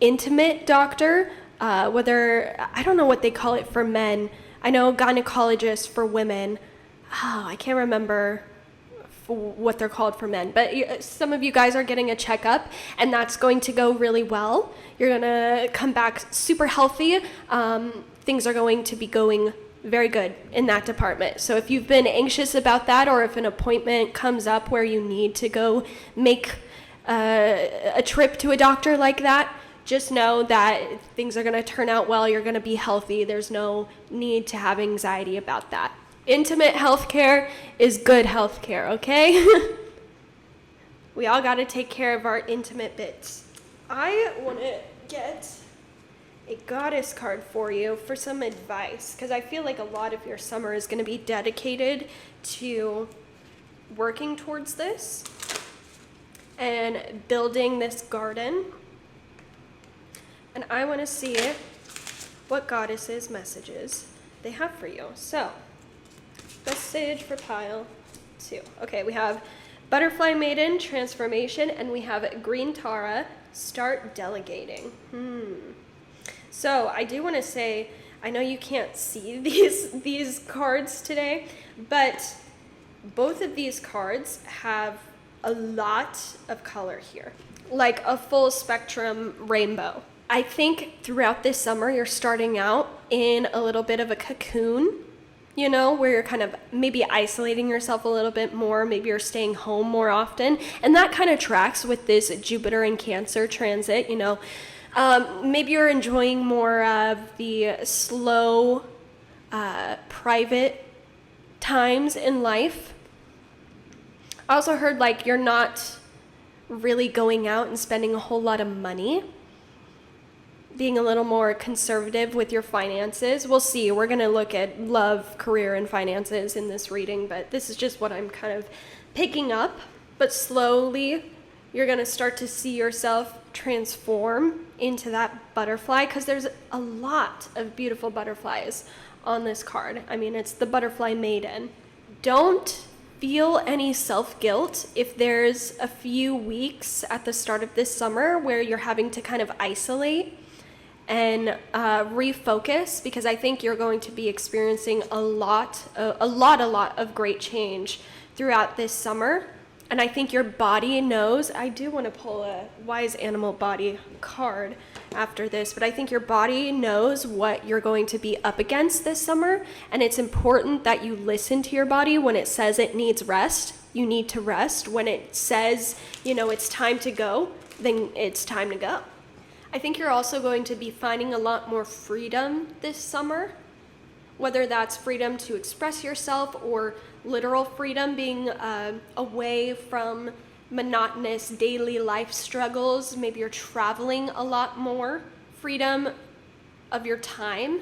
intimate doctor, whether, I don't know what they call it for men. I know gynecologist for women. Oh, I can't remember what they're called for men, but some of you guys are getting a checkup, and that's going to go really well. You're gonna come back super healthy. Things are going to be going very good in that department. So if you've been anxious about that, or if an appointment comes up where you need to go make a trip to a doctor like that, just know that things are going to turn out well. You're going to be healthy. There's no need to have anxiety about that. Intimate healthcare is good healthcare, okay? We all got to take care of our intimate bits. I want to get a goddess card for you for some advice, because I feel like a lot of your summer is going to be dedicated to working towards this and building this garden. And I want to see what goddesses' messages they have for you. So, message for pile 2. Okay, we have Butterfly Maiden, Transformation, and we have Green Tara, Start Delegating. So, I do want to say, I know you can't see these cards today, but both of these cards have a lot of color here, like a full spectrum rainbow. I think throughout this summer, you're starting out in a little bit of a cocoon, where you're kind of maybe isolating yourself a little bit more. Maybe you're staying home more often. And that kind of tracks with this Jupiter and Cancer transit, Maybe you're enjoying more of the slow, private times in life. I also heard you're not really going out and spending a whole lot of money. Being a little more conservative with your finances. We'll see. We're going to look at love, career, and finances in this reading, but this is just what I'm kind of picking up. But slowly, you're going to start to see yourself transform into that butterfly, because there's a lot of beautiful butterflies on this card. I mean, it's the Butterfly Maiden. Don't feel any self-guilt if there's a few weeks at the start of this summer where you're having to kind of isolate and refocus, because I think you're going to be experiencing a lot of great change throughout this summer. And I think your body knows. I do want to pull a Wise Animal Body card after this, but I think your body knows what you're going to be up against this summer, and it's important that you listen to your body when it says it needs rest. You need to rest. When it says, it's time to go, then it's time to go. I think you're also going to be finding a lot more freedom this summer, whether that's freedom to express yourself or literal freedom, being away from monotonous daily life struggles. Maybe you're traveling a lot more. Freedom of your time.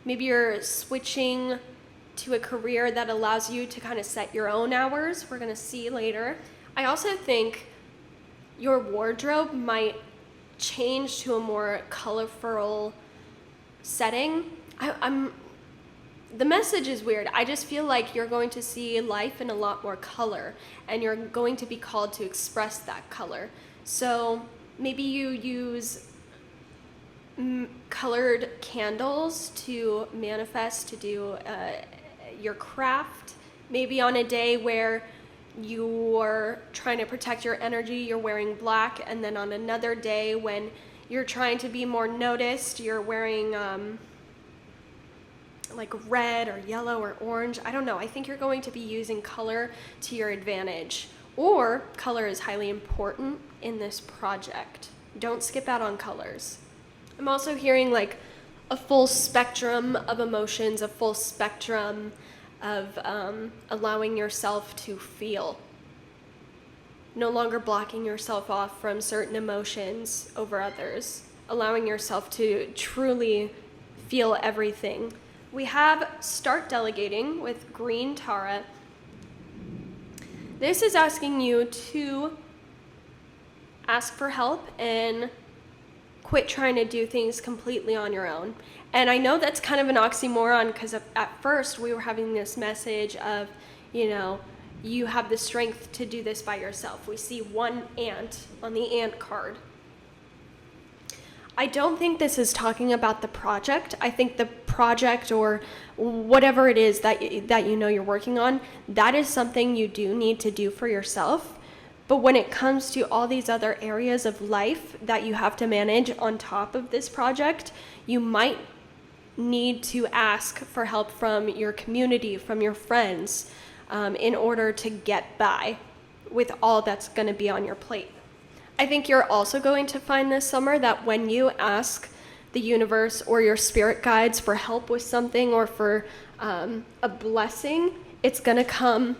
Maybe you're switching to a career that allows you to kind of set your own hours. We're going to see later. I also think your wardrobe might change to a more colorful setting. The message is weird. I just feel like you're going to see life in a lot more color, and you're going to be called to express that color. So maybe you use colored candles to manifest, to do your craft. Maybe on a day where you're trying to protect your energy, you're wearing black, and then on another day when you're trying to be more noticed, you're wearing like red or yellow or orange. I don't know. I think you're going to be using color to your advantage, or color is highly important in this project. Don't skip out on colors. I'm also hearing like a full spectrum of emotions, a full spectrum of allowing yourself to feel. No longer blocking yourself off from certain emotions over others. Allowing yourself to truly feel everything. We have Start Delegating with Green Tara. This is asking you to ask for help and quit trying to do things completely on your own. And I know that's kind of an oxymoron, because at first we were having this message of, you have the strength to do this by yourself. We see one ant on the ant card. I don't think this is talking about the project. I think the project, or whatever it is that you're working on, that is something you do need to do for yourself. But when it comes to all these other areas of life that you have to manage on top of this project, you might need to ask for help from your community, from your friends, in order to get by with all that's going to be on your plate. I think you're also going to find this summer that when you ask the universe or your spirit guides for help with something, or for a blessing, it's going to come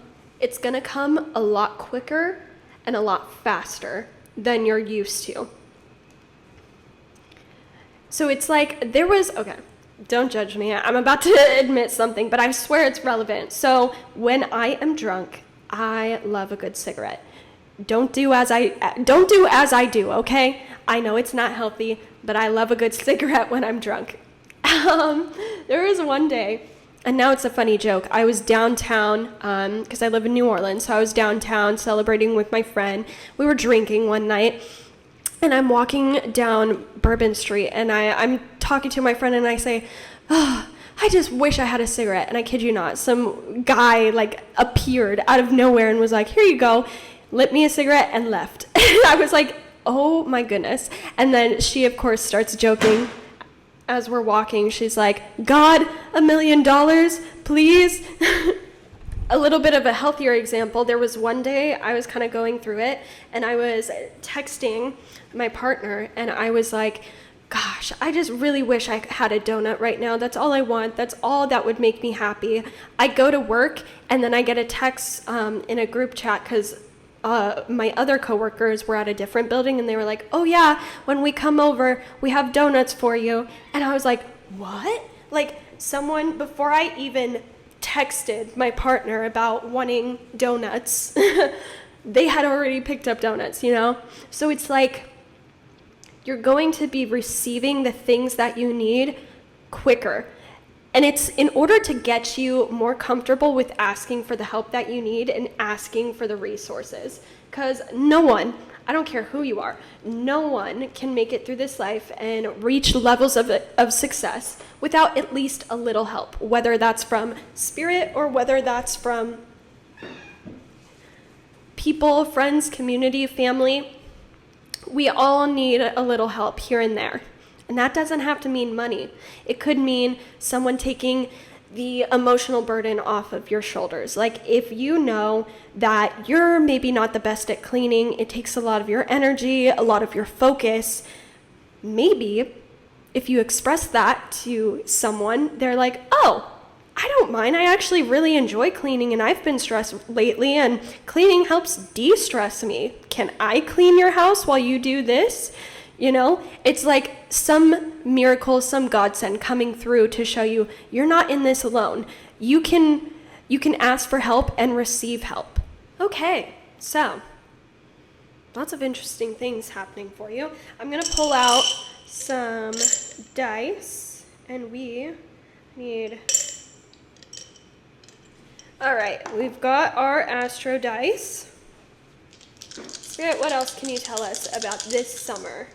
a lot quicker and a lot faster than you're used to. So it's like okay, don't judge me. I'm about to admit something, but I swear it's relevant. So when I am drunk, I love a good cigarette. Don't do as I do, okay? I know it's not healthy, but I love a good cigarette when I'm drunk. There was one day, and now it's a funny joke. I was downtown, because I live in New Orleans, so I was downtown celebrating with my friend. We were drinking one night, and I'm walking down Bourbon Street, and I'm talking to my friend, and I say, I just wish I had a cigarette. And I kid you not, some guy appeared out of nowhere and was like, here you go, lit me a cigarette and left. And I was like, oh my goodness. And then she, of course, starts joking. As we're walking, she's like, God, $1 million, please. A little bit of a healthier example. There was one day I was kind of going through it, and I was texting my partner, and I was like, gosh, I just really wish I had a donut right now. That's all I want. That's all that would make me happy. I go to work, and then I get a text in a group chat, because my other coworkers were at a different building, and they were like, oh yeah, when we come over, we have donuts for you. And I was like, what? Someone, before I even texted my partner about wanting donuts, they had already picked up donuts, So it's like, you're going to be receiving the things that you need quicker. And it's in order to get you more comfortable with asking for the help that you need and asking for the resources. Because no one, I don't care who you are, no one can make it through this life and reach levels of success without at least a little help, whether that's from spirit or whether that's from people, friends, community, family. We all need a little help here and there. And that doesn't have to mean money. It could mean someone taking the emotional burden off of your shoulders. If you know that you're maybe not the best at cleaning, it takes a lot of your energy, a lot of your focus, maybe if you express that to someone, they're like, oh, I don't mind. I actually really enjoy cleaning, and I've been stressed lately, and cleaning helps de-stress me. Can I clean your house while you do this? You know, it's like some miracle, some godsend coming through to show you you're not in this alone. You can ask for help and receive help. Okay, so lots of interesting things happening for you. I'm gonna pull out some dice, and we need. All right, we've got our Astro dice. Spirit, what else can you tell us about this summer?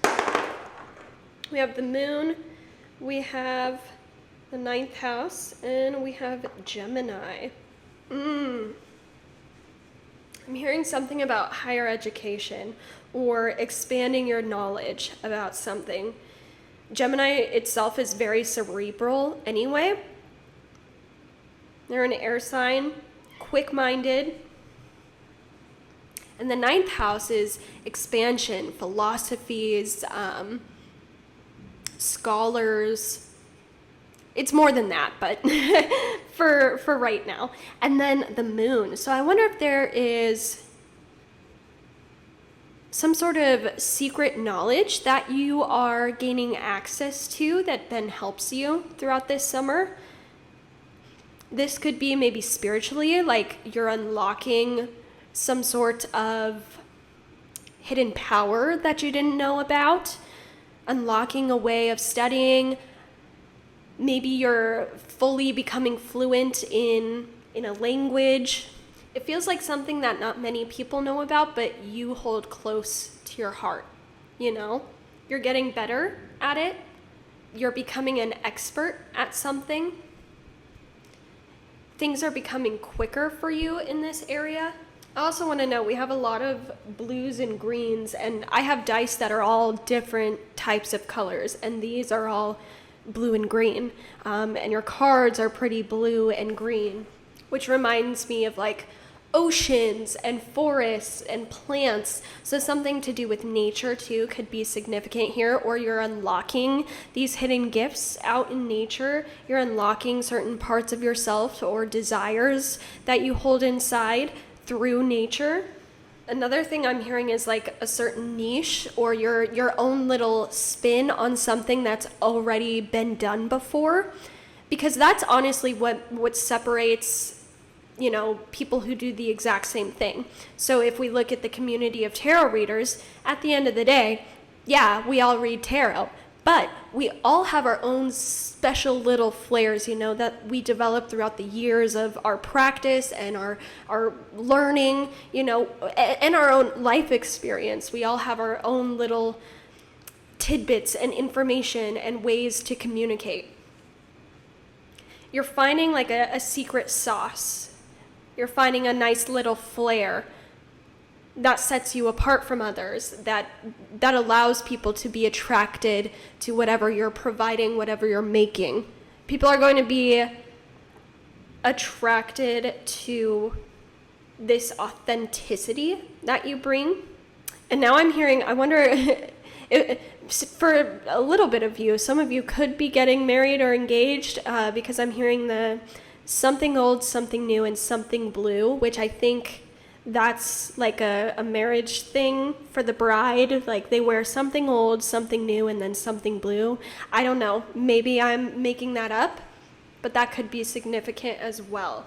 We have the moon, we have the 9th house, and we have Gemini. I'm hearing something about higher education or expanding your knowledge about something. Gemini itself is very cerebral anyway. They're an air sign, quick-minded. And the 9th house is expansion, philosophies, scholars. It's more than that, but for right now. And then the moon. So I wonder if there is some sort of secret knowledge that you are gaining access to that then helps you throughout this summer. This could be maybe spiritually, like you're unlocking some sort of hidden power that you didn't know about, unlocking a way of studying. Maybe you're fully becoming fluent in a language. It feels like something that not many people know about, but you hold close to your heart, you know? You're getting better at it. You're becoming an expert at something. Things are becoming quicker for you in this area. I also want to know, we have a lot of blues and greens, and I have dice that are all different types of colors, and these are all blue and green. And your cards are pretty blue and green, which reminds me of like oceans and forests and plants. So something to do with nature too could be significant here, or you're unlocking these hidden gifts out in nature. You're unlocking certain parts of yourself or desires that you hold inside through nature. Another thing I'm hearing is like a certain niche or your own little spin on something that's already been done before, because that's honestly what separates, you know, people who do the exact same thing. So if we look at the community of tarot readers, at the end of the day, yeah, we all read tarot, but we all have our own special little flares, you know, that we develop throughout the years of our practice and our learning, you know, and our own life experience. We all have our own little tidbits and information and ways to communicate. You're finding like a secret sauce. You're finding a nice little flair that sets you apart from others, that allows people to be attracted to whatever you're providing, whatever you're making. People are going to be attracted to this authenticity that you bring. And now I'm hearing, I wonder, for a little bit of you, some of you could be getting married or engaged, because I'm hearing the something old, something new, and something blue, which I think that's like a marriage thing for the bride. Like they wear something old, something new, and then something blue. I don't know. Maybe I'm making that up, but that could be significant as well.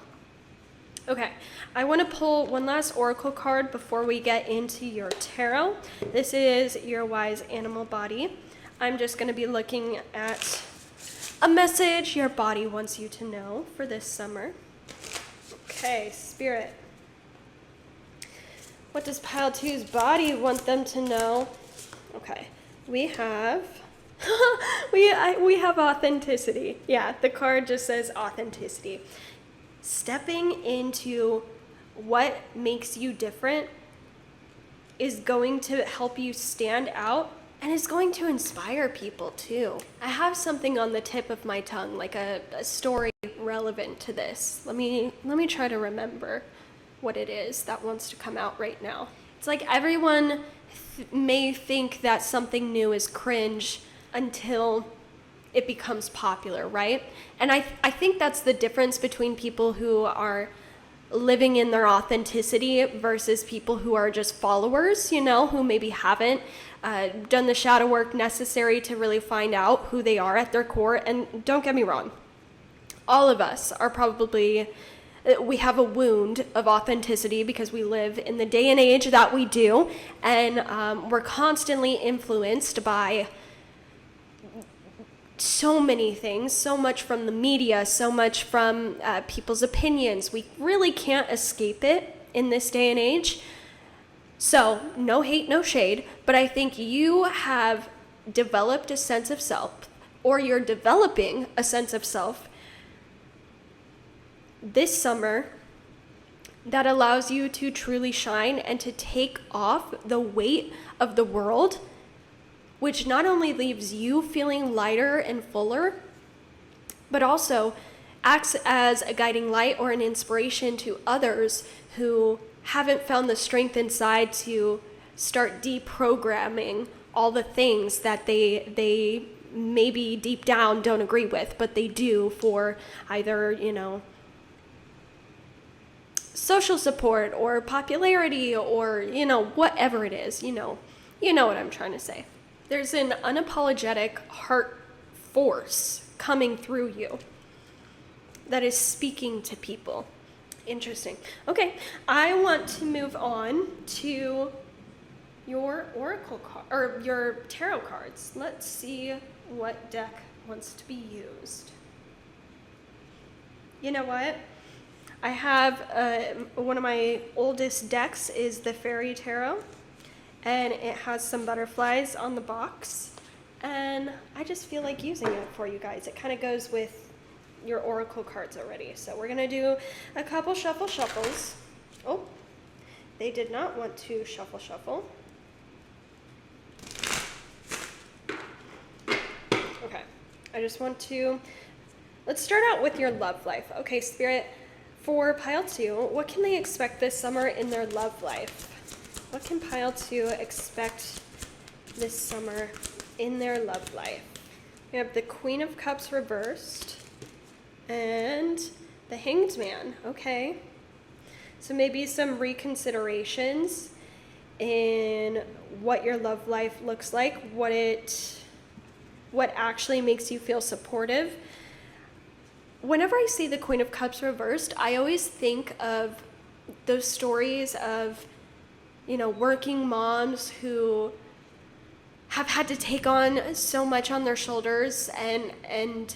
Okay, I want to pull one last oracle card before we get into your tarot. This is your wise animal body. I'm just going to be looking at a message your body wants you to know for this summer. Okay, Spirit. What does Pile 2's body want them to know? Okay, we have we have authenticity. Yeah, the card just says authenticity. Stepping into what makes you different is going to help you stand out, and is going to inspire people too. I have something on the tip of my tongue, like a story relevant to this. Let me try to remember what it is that wants to come out right now. It's like everyone may think that something new is cringe until it becomes popular, right? And I think that's the difference between people who are living in their authenticity versus people who are just followers, who maybe haven't done the shadow work necessary to really find out who they are at their core. And don't get me wrong, all of us are probably, we have a wound of authenticity because we live in the day and age that we do, and we're constantly influenced by so many things, so much from the media, so much from people's opinions. We really can't escape it in this day and age. So, no hate, no shade, but I think you have developed a sense of self, or you're developing a sense of self this summer that allows you to truly shine and to take off the weight of the world, which not only leaves you feeling lighter and fuller, but also acts as a guiding light or an inspiration to others who haven't found the strength inside to start deprogramming all the things that they maybe deep down don't agree with, but they do for either, social support or popularity or, whatever it is, you know what I'm trying to say. There's an unapologetic heart force coming through you that is speaking to people. Interesting. Okay, I want to move on to your oracle card, or your tarot cards. Let's see what deck wants to be used. You know what? I have one of my oldest decks is the Fairy Tarot, and it has some butterflies on the box, and I just feel like using it for you guys. It kind of goes with your oracle cards already. So we're gonna do a couple shuffles. Oh, they did not want to shuffle. Okay, I just want to, let's start out with your love life. Okay, Spirit, for pile 2, what can they expect this summer in their love life? What can pile 2 expect this summer in their love life? We have the Queen of Cups reversed and the Hanged Man. Okay. So maybe some reconsiderations in what your love life looks like, what actually makes you feel supportive. Whenever I see the Queen of Cups reversed, I always think of those stories of, working moms who have had to take on so much on their shoulders, and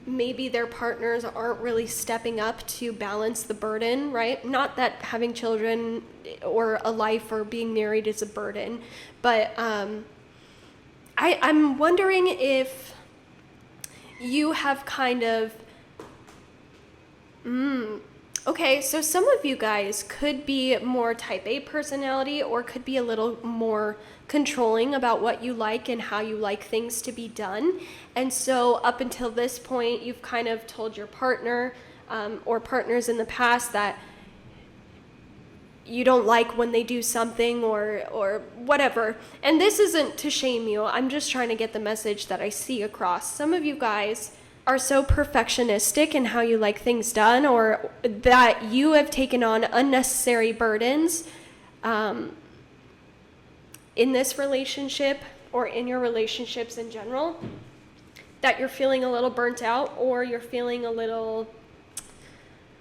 maybe their partners aren't really stepping up to balance the burden, right? Not that having children or a life or being married is a burden, but I'm wondering if you have kind of okay, so some of you guys could be more type A personality, or could be a little more controlling about what you like and how you like things to be done. And so up until this point, you've kind of told your partner or partners in the past that you don't like when they do something or whatever. And this isn't to shame you. I'm just trying to get the message that I see across. Some of you guys are so perfectionistic in how you like things done, or that you have taken on unnecessary burdens in this relationship or in your relationships in general, that you're feeling a little burnt out or you're feeling a little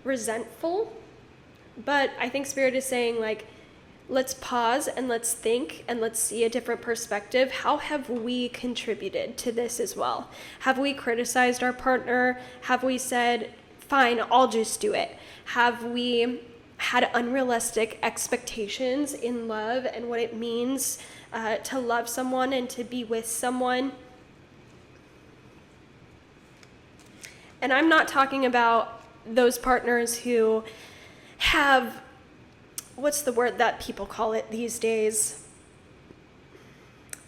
resentful. But I think Spirit is saying, let's pause and let's think and let's see a different perspective. How have we contributed to this as well? Have we criticized our partner? Have we said, fine, I'll just do it? Have we had unrealistic expectations in love and what it means to love someone and to be with someone? And I'm not talking about those partners who have, what's the word that people call it these days?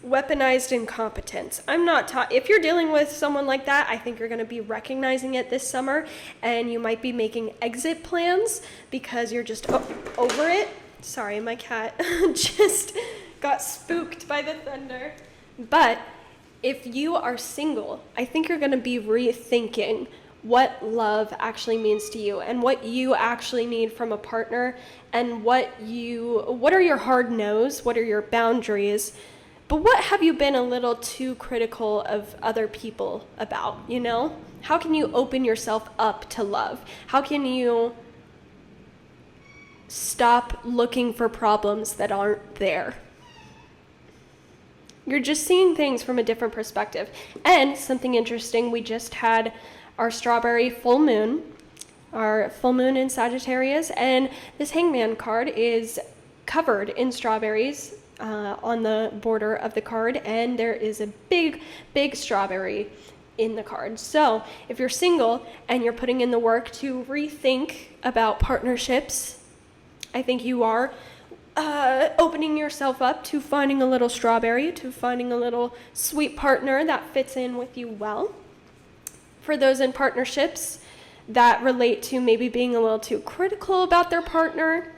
Weaponized incompetence. I'm not if you're dealing with someone like that, I think you're going to be recognizing it this summer, and you might be making exit plans because you're just over it. Sorry, my cat just got spooked by the thunder. But if you are single, I think you're going to be rethinking what love actually means to you and what you actually need from a partner, and what are your hard no's, what are your boundaries, but what have you been a little too critical of other people about, How can you open yourself up to love? How can you stop looking for problems that aren't there? You're just seeing things from a different perspective. And something interesting, we just had our strawberry full moon, our full moon in Sagittarius, and this hangman card is covered in strawberries on the border of the card, and there is a big, big strawberry in the card. So if you're single and you're putting in the work to rethink about partnerships, I think you are opening yourself up to finding a little strawberry, to finding a little sweet partner that fits in with you well. For those in partnerships that relate to maybe being a little too critical about their partner,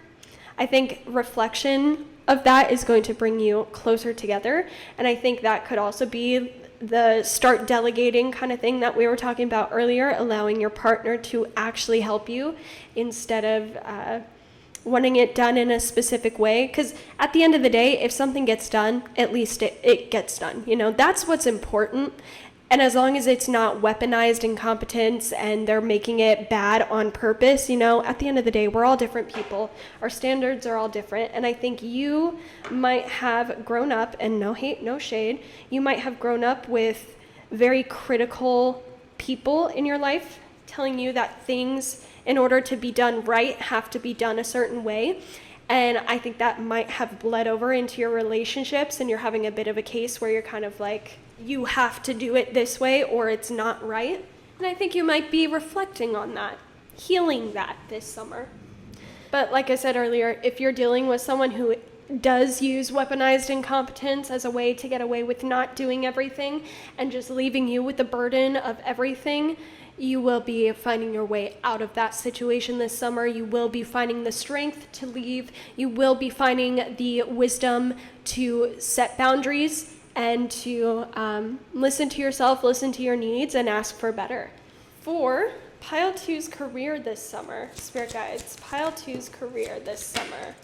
I think reflection of that is going to bring you closer together. And I think that could also be the start delegating kind of thing that we were talking about earlier, allowing your partner to actually help you instead of wanting it done in a specific way. Because at the end of the day, if something gets done, at least it gets done. That's what's important. And as long as it's not weaponized incompetence and they're making it bad on purpose, at the end of the day, we're all different people. Our standards are all different. And I think you might have grown up, and no hate, no shade, you might have grown up with very critical people in your life telling you that things, in order to be done right, have to be done a certain way. And I think that might have bled over into your relationships, and you're having a bit of a case where you're kind of like, you have to do it this way or it's not right. And I think you might be reflecting on that, healing that this summer. But like I said earlier, if you're dealing with someone who does use weaponized incompetence as a way to get away with not doing everything and just leaving you with the burden of everything, you will be finding your way out of that situation this summer. You will be finding the strength to leave. You will be finding the wisdom to set boundaries and to listen to yourself, listen to your needs, and ask for better. For Pile 2's career this summer, Spirit Guides, Pile 2's career this summer.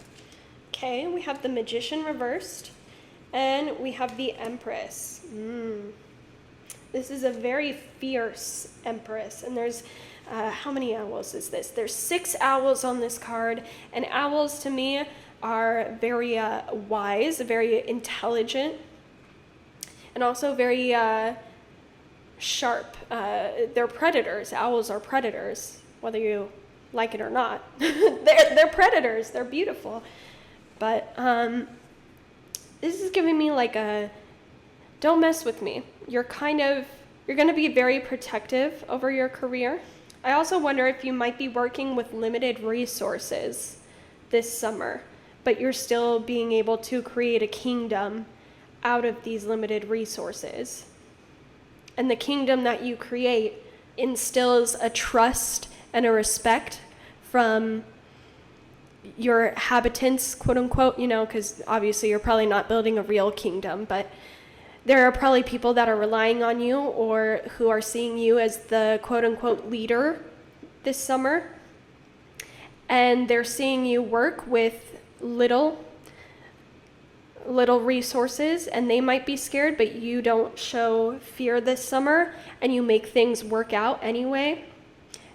Okay, we have the Magician reversed, and we have the Empress. This is a very fierce Empress, and there's, how many owls is this? There's 6 owls on this card, and owls to me are very wise, very intelligent, and also very sharp. They're predators. Owls are predators, whether you like it or not. They're predators. They're beautiful. But this is giving me like a, don't mess with me. You're going to be very protective over your career. I also wonder if you might be working with limited resources this summer, but you're still being able to create a kingdom out of these limited resources. And the kingdom that you create instills a trust and a respect from your habitants, quote unquote, because obviously you're probably not building a real kingdom, but there are probably people that are relying on you or who are seeing you as the quote unquote leader this summer. And they're seeing you work with little resources, and they might be scared, but you don't show fear this summer and you make things work out anyway.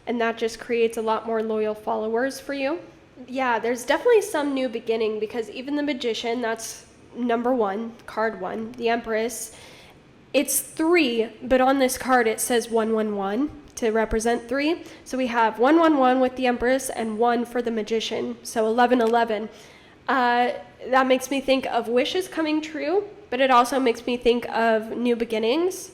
And that just creates a lot more loyal followers for you. Yeah, there's definitely some new beginning, because even the Magician, that's number 1, card 1, the Empress, it's 3, but on this card it says 111 to represent 3. So we have 111 with the Empress and 1 for the Magician, so 1111. That makes me think of wishes coming true, but it also makes me think of new beginnings.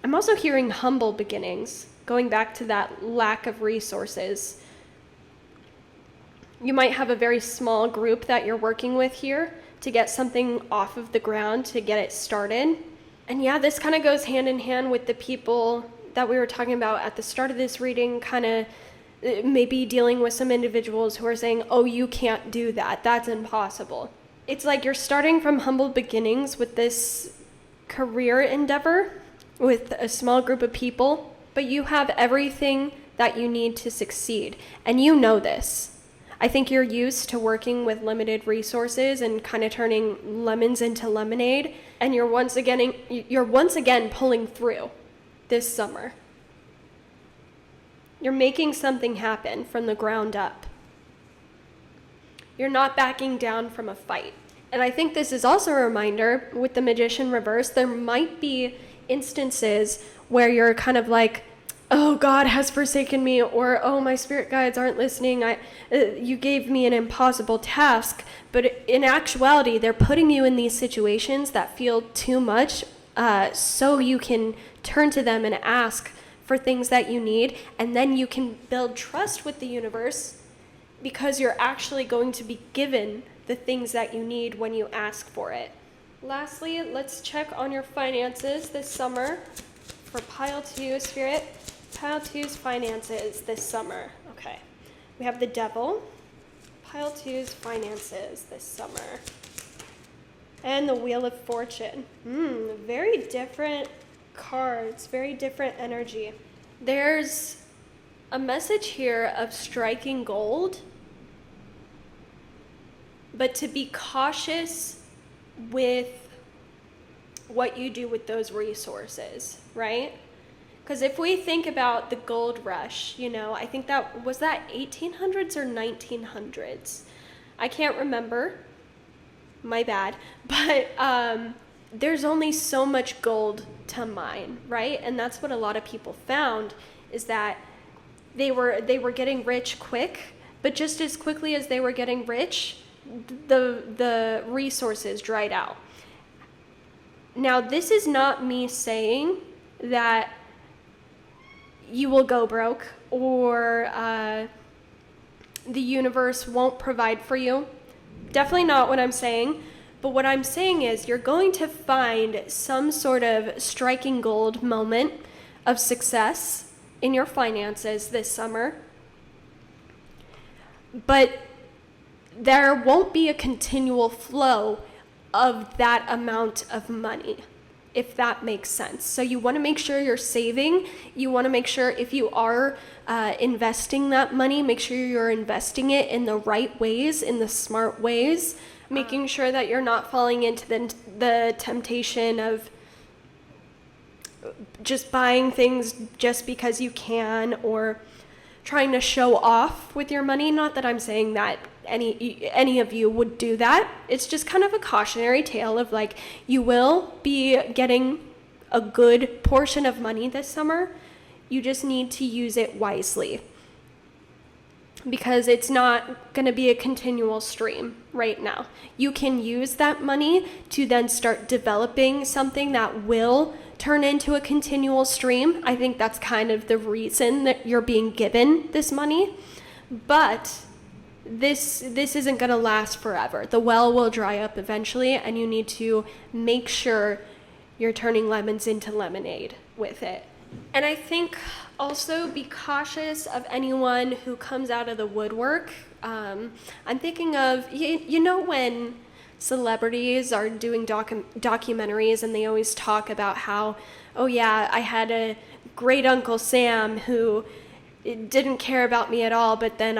I'm also hearing humble beginnings, going back to that lack of resources. You might have a very small group that you're working with here to get something off of the ground, to get it started. And yeah, this kind of goes hand in hand with the people that we were talking about at the start of this reading, kind of maybe dealing with some individuals who are saying, oh, you can't do that. That's impossible. It's like you're starting from humble beginnings with this career endeavor with a small group of people, but you have everything that you need to succeed. And you know this. I think you're used to working with limited resources and kind of turning lemons into lemonade, and you're once again pulling through this summer. You're making something happen from the ground up. You're not backing down from a fight. And I think this is also a reminder with the Magician reverse, there might be instances where you're kind of like, oh, God has forsaken me, or oh, my spirit guides aren't listening. You gave me an impossible task. But in actuality, they're putting you in these situations that feel too much, so you can turn to them and ask for things that you need, and then you can build trust with the universe because you're actually going to be given the things that you need when you ask for it. Lastly, let's check on your finances this summer for Pile 2, Spirit. Pile 2's finances this summer. Okay. We have the Devil. Pile 2's finances this summer. And the Wheel of Fortune. Very different cards, very different energy. There's a message here of striking gold, but to be cautious with what you do with those resources, right? Because if we think about the gold rush, I think that was that 1800s or 1900s. I can't remember. My bad. But there's only so much gold to mine, right? And that's what a lot of people found, is that they were getting rich quick, but just as quickly as they were getting rich, the resources dried out. Now, this is not me saying that you will go broke or the universe won't provide for you. Definitely not what I'm saying. But what I'm saying is you're going to find some sort of striking gold moment of success in your finances this summer. But there won't be a continual flow of that amount of money, if that makes sense. So you want to make sure you're saving. You want to make sure if you are investing that money, make sure you're investing it in the right ways, in the smart ways, making sure that you're not falling into the temptation of just buying things just because you can, or trying to show off with your money. Not that I'm saying that any of you would do that. It's just kind of a cautionary tale of like, you will be getting a good portion of money this summer. You just need to use it wisely, because it's not going to be a continual stream right now. You can use that money to then start developing something that will turn into a continual stream. I think that's kind of the reason that you're being given this money. But this isn't going to last forever. The well will dry up eventually, and you need to make sure you're turning lemons into lemonade with it. And I think also be cautious of anyone who comes out of the woodwork. I'm thinking of, when celebrities are doing documentaries and they always talk about how, oh yeah, I had a great Uncle Sam who didn't care about me at all, but then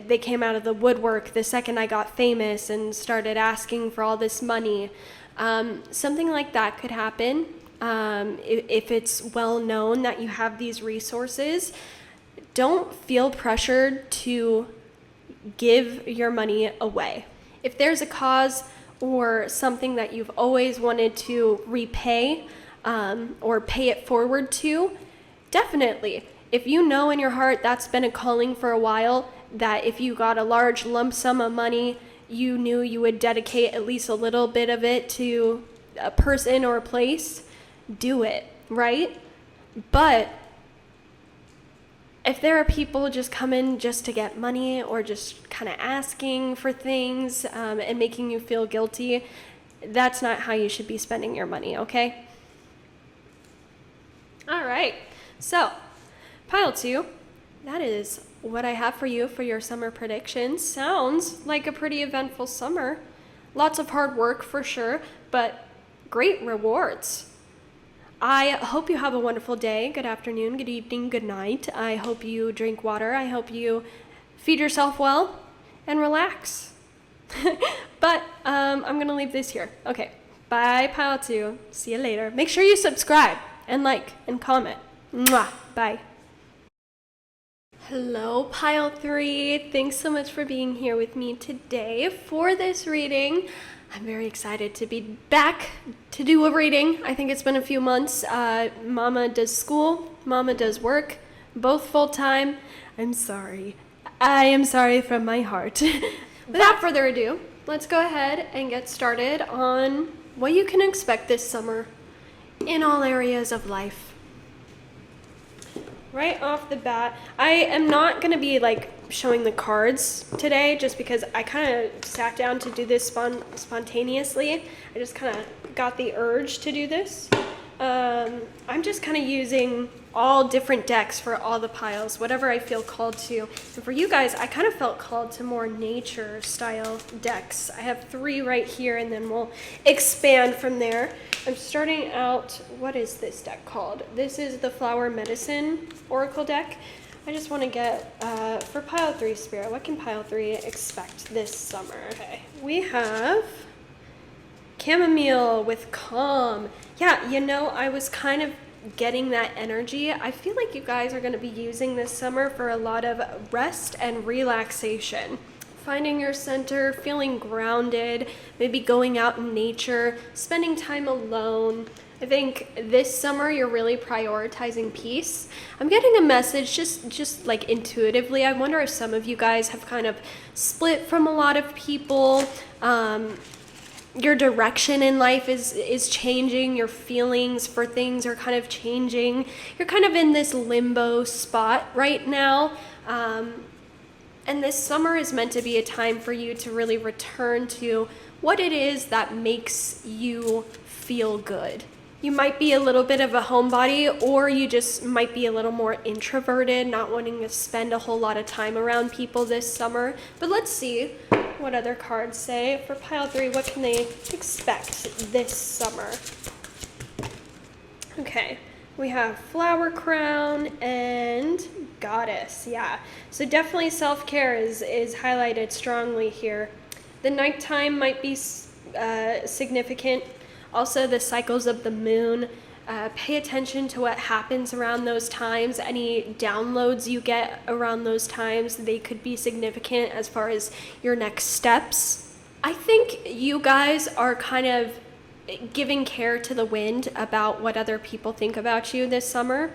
they came out of the woodwork the second I got famous and started asking for all this money. Something like that could happen. If it's well known that you have these resources, don't feel pressured to give your money away. If there's a cause or something that you've always wanted to repay or pay it forward to, definitely. If you know in your heart that's been a calling for a while, that if you got a large lump sum of money, you knew you would dedicate at least a little bit of it to a person or a place, do it, right? But if there are people just coming just to get money or just kind of asking for things and making you feel guilty, that's not how you should be spending your money, okay? All right, so Pile 2, that is what I have for you for your summer predictions. Sounds like a pretty eventful summer. Lots of hard work for sure, but great rewards. I hope you have a wonderful day, good afternoon, good evening, good night. I hope you drink water. I hope you feed yourself well and relax. But I'm going to leave this here. Okay, bye, Pile 2. See you later. Make sure you subscribe and like and comment. Mwah. Bye. Hello, Pile 3. Thanks so much for being here with me today for this reading. I'm very excited to be back to do a reading. I think it's been a few months. Mama does school, Mama does work, both full-time. I'm sorry. I am sorry from my heart. Without further ado, let's go ahead and get started on what you can expect this summer in all areas of life. Right off the bat, I am not going to be showing the cards today just because I kind of sat down to do this spontaneously. I just kind of got the urge to do this. I'm just kind of using all different decks for all the piles, whatever I feel called to. And for you guys, I kind of felt called to more nature style decks. I have 3 right here and then we'll expand from there. I'm starting out, what is this deck called? This is the Flower Medicine Oracle deck. I just want to get, for Pile 3 Spirit, what can Pile 3 expect this summer? Okay, we have Chamomile with Calm. Yeah, I was kind of getting that energy. I feel like you guys are going to be using this summer for a lot of rest and relaxation. Finding your center, feeling grounded, maybe going out in nature, spending time alone. I think this summer you're really prioritizing peace. I'm getting a message just like intuitively. I wonder if some of you guys have kind of split from a lot of people. Your direction in life is changing. Your feelings for things are kind of changing. You're kind of in this limbo spot right now. And this summer is meant to be a time for you to really return to what it is that makes you feel good. You might be a little bit of a homebody, or you just might be a little more introverted, not wanting to spend a whole lot of time around people this summer. But let's see what other cards say. For Pile 3, what can they expect this summer? Okay, we have Flower Crown and Goddess. Yeah, so definitely self-care is highlighted strongly here. The nighttime might be significant. Also, the cycles of the moon. Pay attention to what happens around those times. Any downloads you get around those times, they could be significant as far as your next steps. I think you guys are kind of giving care to the wind about what other people think about you this summer.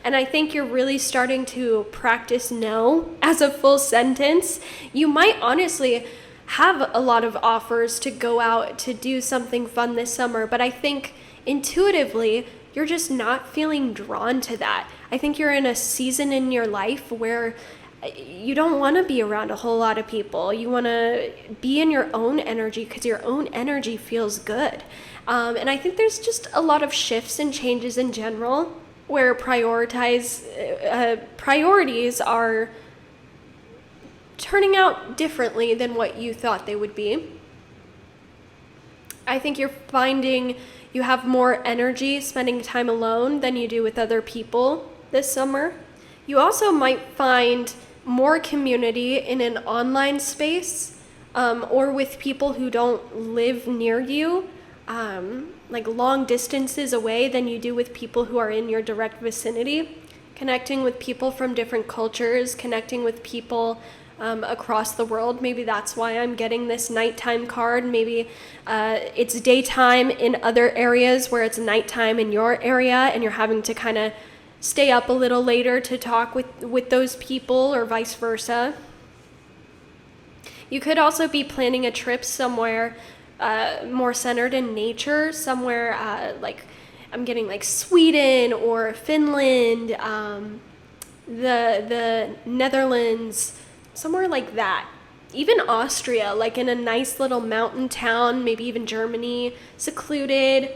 And I think you're really starting to practice no as a full sentence. You might honestly have a lot of offers to go out to do something fun this summer, but I think intuitively you're just not feeling drawn to that. I think you're in a season in your life where you don't want to be around a whole lot of people. You want to be in your own energy because your own energy feels good. And I think there's just a lot of shifts and changes in general where priorities are turning out differently than what you thought they would be. I think you're finding you have more energy spending time alone than you do with other people this summer. You also might find more community in an online space or with people who don't live near you, like long distances away, than you do with people who are in your direct vicinity. Connecting with people from different cultures, connecting with people across the world. Maybe that's why I'm getting this nighttime card. Maybe it's daytime in other areas where it's nighttime in your area and you're having to kind of stay up a little later to talk with those people, or vice versa. You could also be planning a trip somewhere more centered in nature, somewhere like I'm getting like Sweden or Finland, the Netherlands, somewhere like that. Even Austria, like in a nice little mountain town, maybe even Germany, secluded.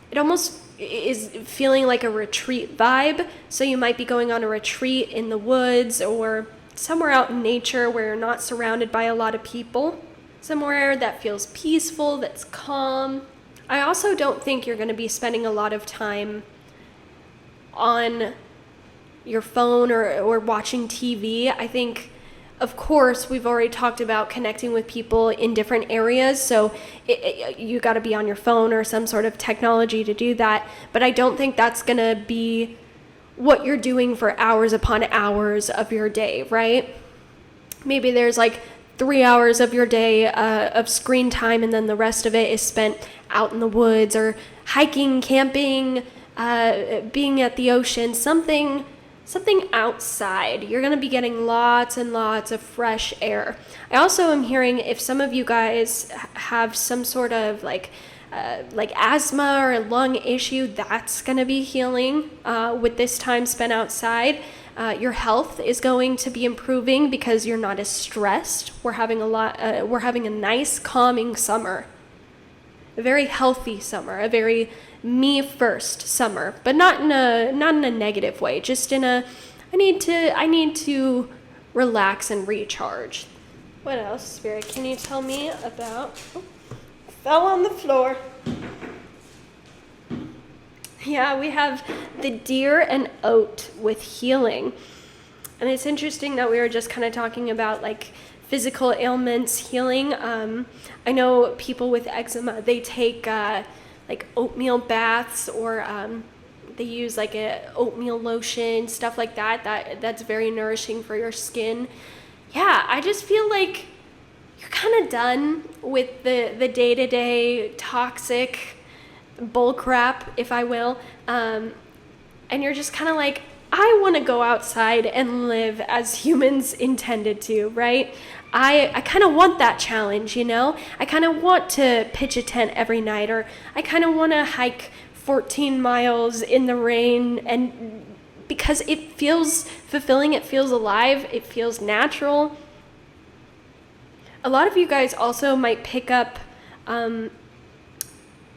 It almost is feeling like a retreat vibe. So you might be going on a retreat in the woods or somewhere out in nature where you're not surrounded by a lot of people. Somewhere that feels peaceful, that's calm. I also don't think you're going to be spending a lot of time on your phone or watching TV. I think, of course, we've already talked about connecting with people in different areas, so you got to be on your phone or some sort of technology to do that, but I don't think that's going to be what you're doing for hours upon hours of your day, right? Maybe there's like 3 hours of your day of screen time, and then the rest of it is spent out in the woods or hiking, camping, being at the ocean, something outside. You're going to be getting lots and lots of fresh air. I also am hearing if some of you guys have some sort of like asthma or a lung issue, that's going to be healing with this time spent outside. Your health is going to be improving because you're not as stressed. We're having a nice, calming summer, a very healthy summer, a very me first summer, but not in a negative way. Just in a, I need to relax and recharge. What else, Spirit? Can you tell me about? Oh, fell on the floor. Yeah, we have the deer and oat with healing. And it's interesting that we were just kind of talking about like physical ailments healing. I know people with eczema, they take like oatmeal baths, or they use like a oatmeal lotion, stuff like that's very nourishing for your skin. Yeah, I just feel like you're kind of done with the day-to-day toxic bull crap, if I will, and you're just kind of like, I want to go outside and live as humans intended to, right? I kind of want that challenge, you know? I kind of want to pitch a tent every night, or I kind of want to hike 14 miles in the rain, and because it feels fulfilling, it feels alive, it feels natural. A lot of you guys also might pick up a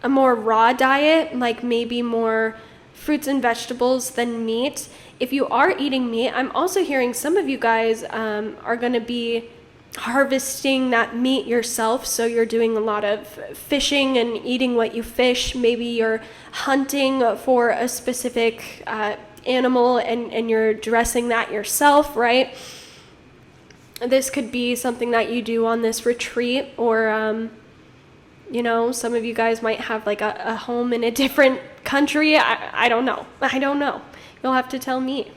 more raw diet, like maybe more fruits and vegetables than meat. If you are eating meat, I'm also hearing some of you guys are going to be harvesting that meat yourself. So you're doing a lot of fishing and eating what you fish. Maybe you're hunting for a specific animal and you're dressing that yourself, right? This could be something that you do on this retreat, or you know, some of you guys might have like a home in a different country. I don't know. You'll have to tell me.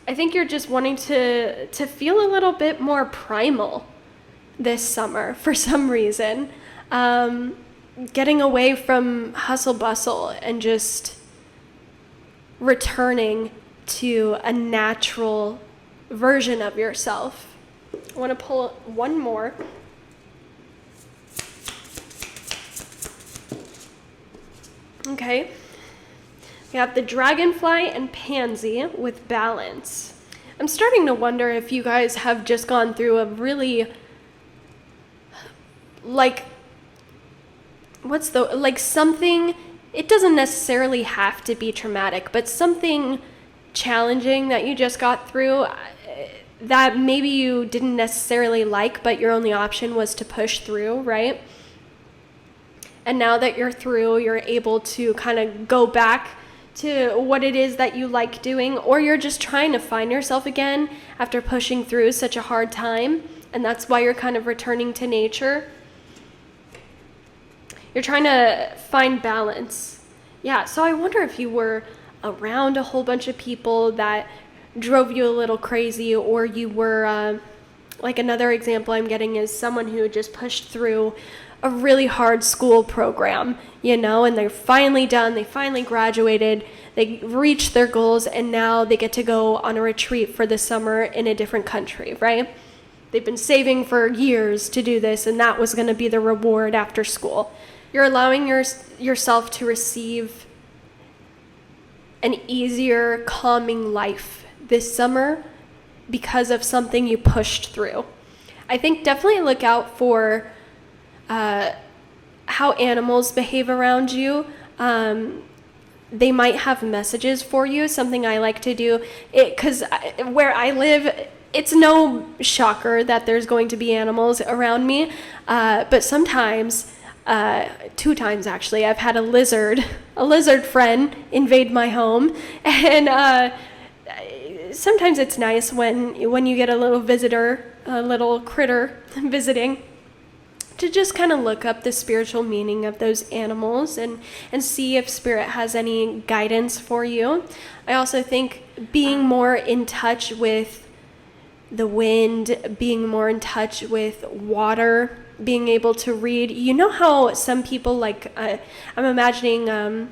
I think you're just wanting to feel a little bit more primal this summer for some reason. Getting away from hustle bustle and just returning to a natural version of yourself. I want to pull one more. Okay, we have the dragonfly and pansy with balance. I'm starting to wonder if you guys have just gone through a really, something, it doesn't necessarily have to be traumatic, but something challenging that you just got through that maybe you didn't necessarily like, but your only option was to push through, right? And now that you're through, you're able to kind of go back to what it is that you like doing, or you're just trying to find yourself again after pushing through such a hard time, and that's why you're kind of returning to nature. You're trying to find balance. Yeah, so I wonder if you were around a whole bunch of people that drove you a little crazy, or you were, like another example I'm getting is someone who just pushed through a really hard school program, you know, and they're finally done, they finally graduated, they reached their goals, and now they get to go on a retreat for the summer in a different country, right? They've been saving for years to do this, and that was going to be the reward after school. You're allowing yourself to receive an easier, calming life this summer because of something you pushed through. I think definitely look out for how animals behave around you. They might have messages for you. Something I like to do, because where I live, it's no shocker that there's going to be animals around me, but sometimes 2 times actually. I've had a lizard friend invade my home, and sometimes it's nice when you get a little visitor, a little critter visiting, to just kind of look up the spiritual meaning of those animals and see if spirit has any guidance for you. I also think being more in touch with the wind, being more in touch with water, being able to read. You know how some people, like, I'm imagining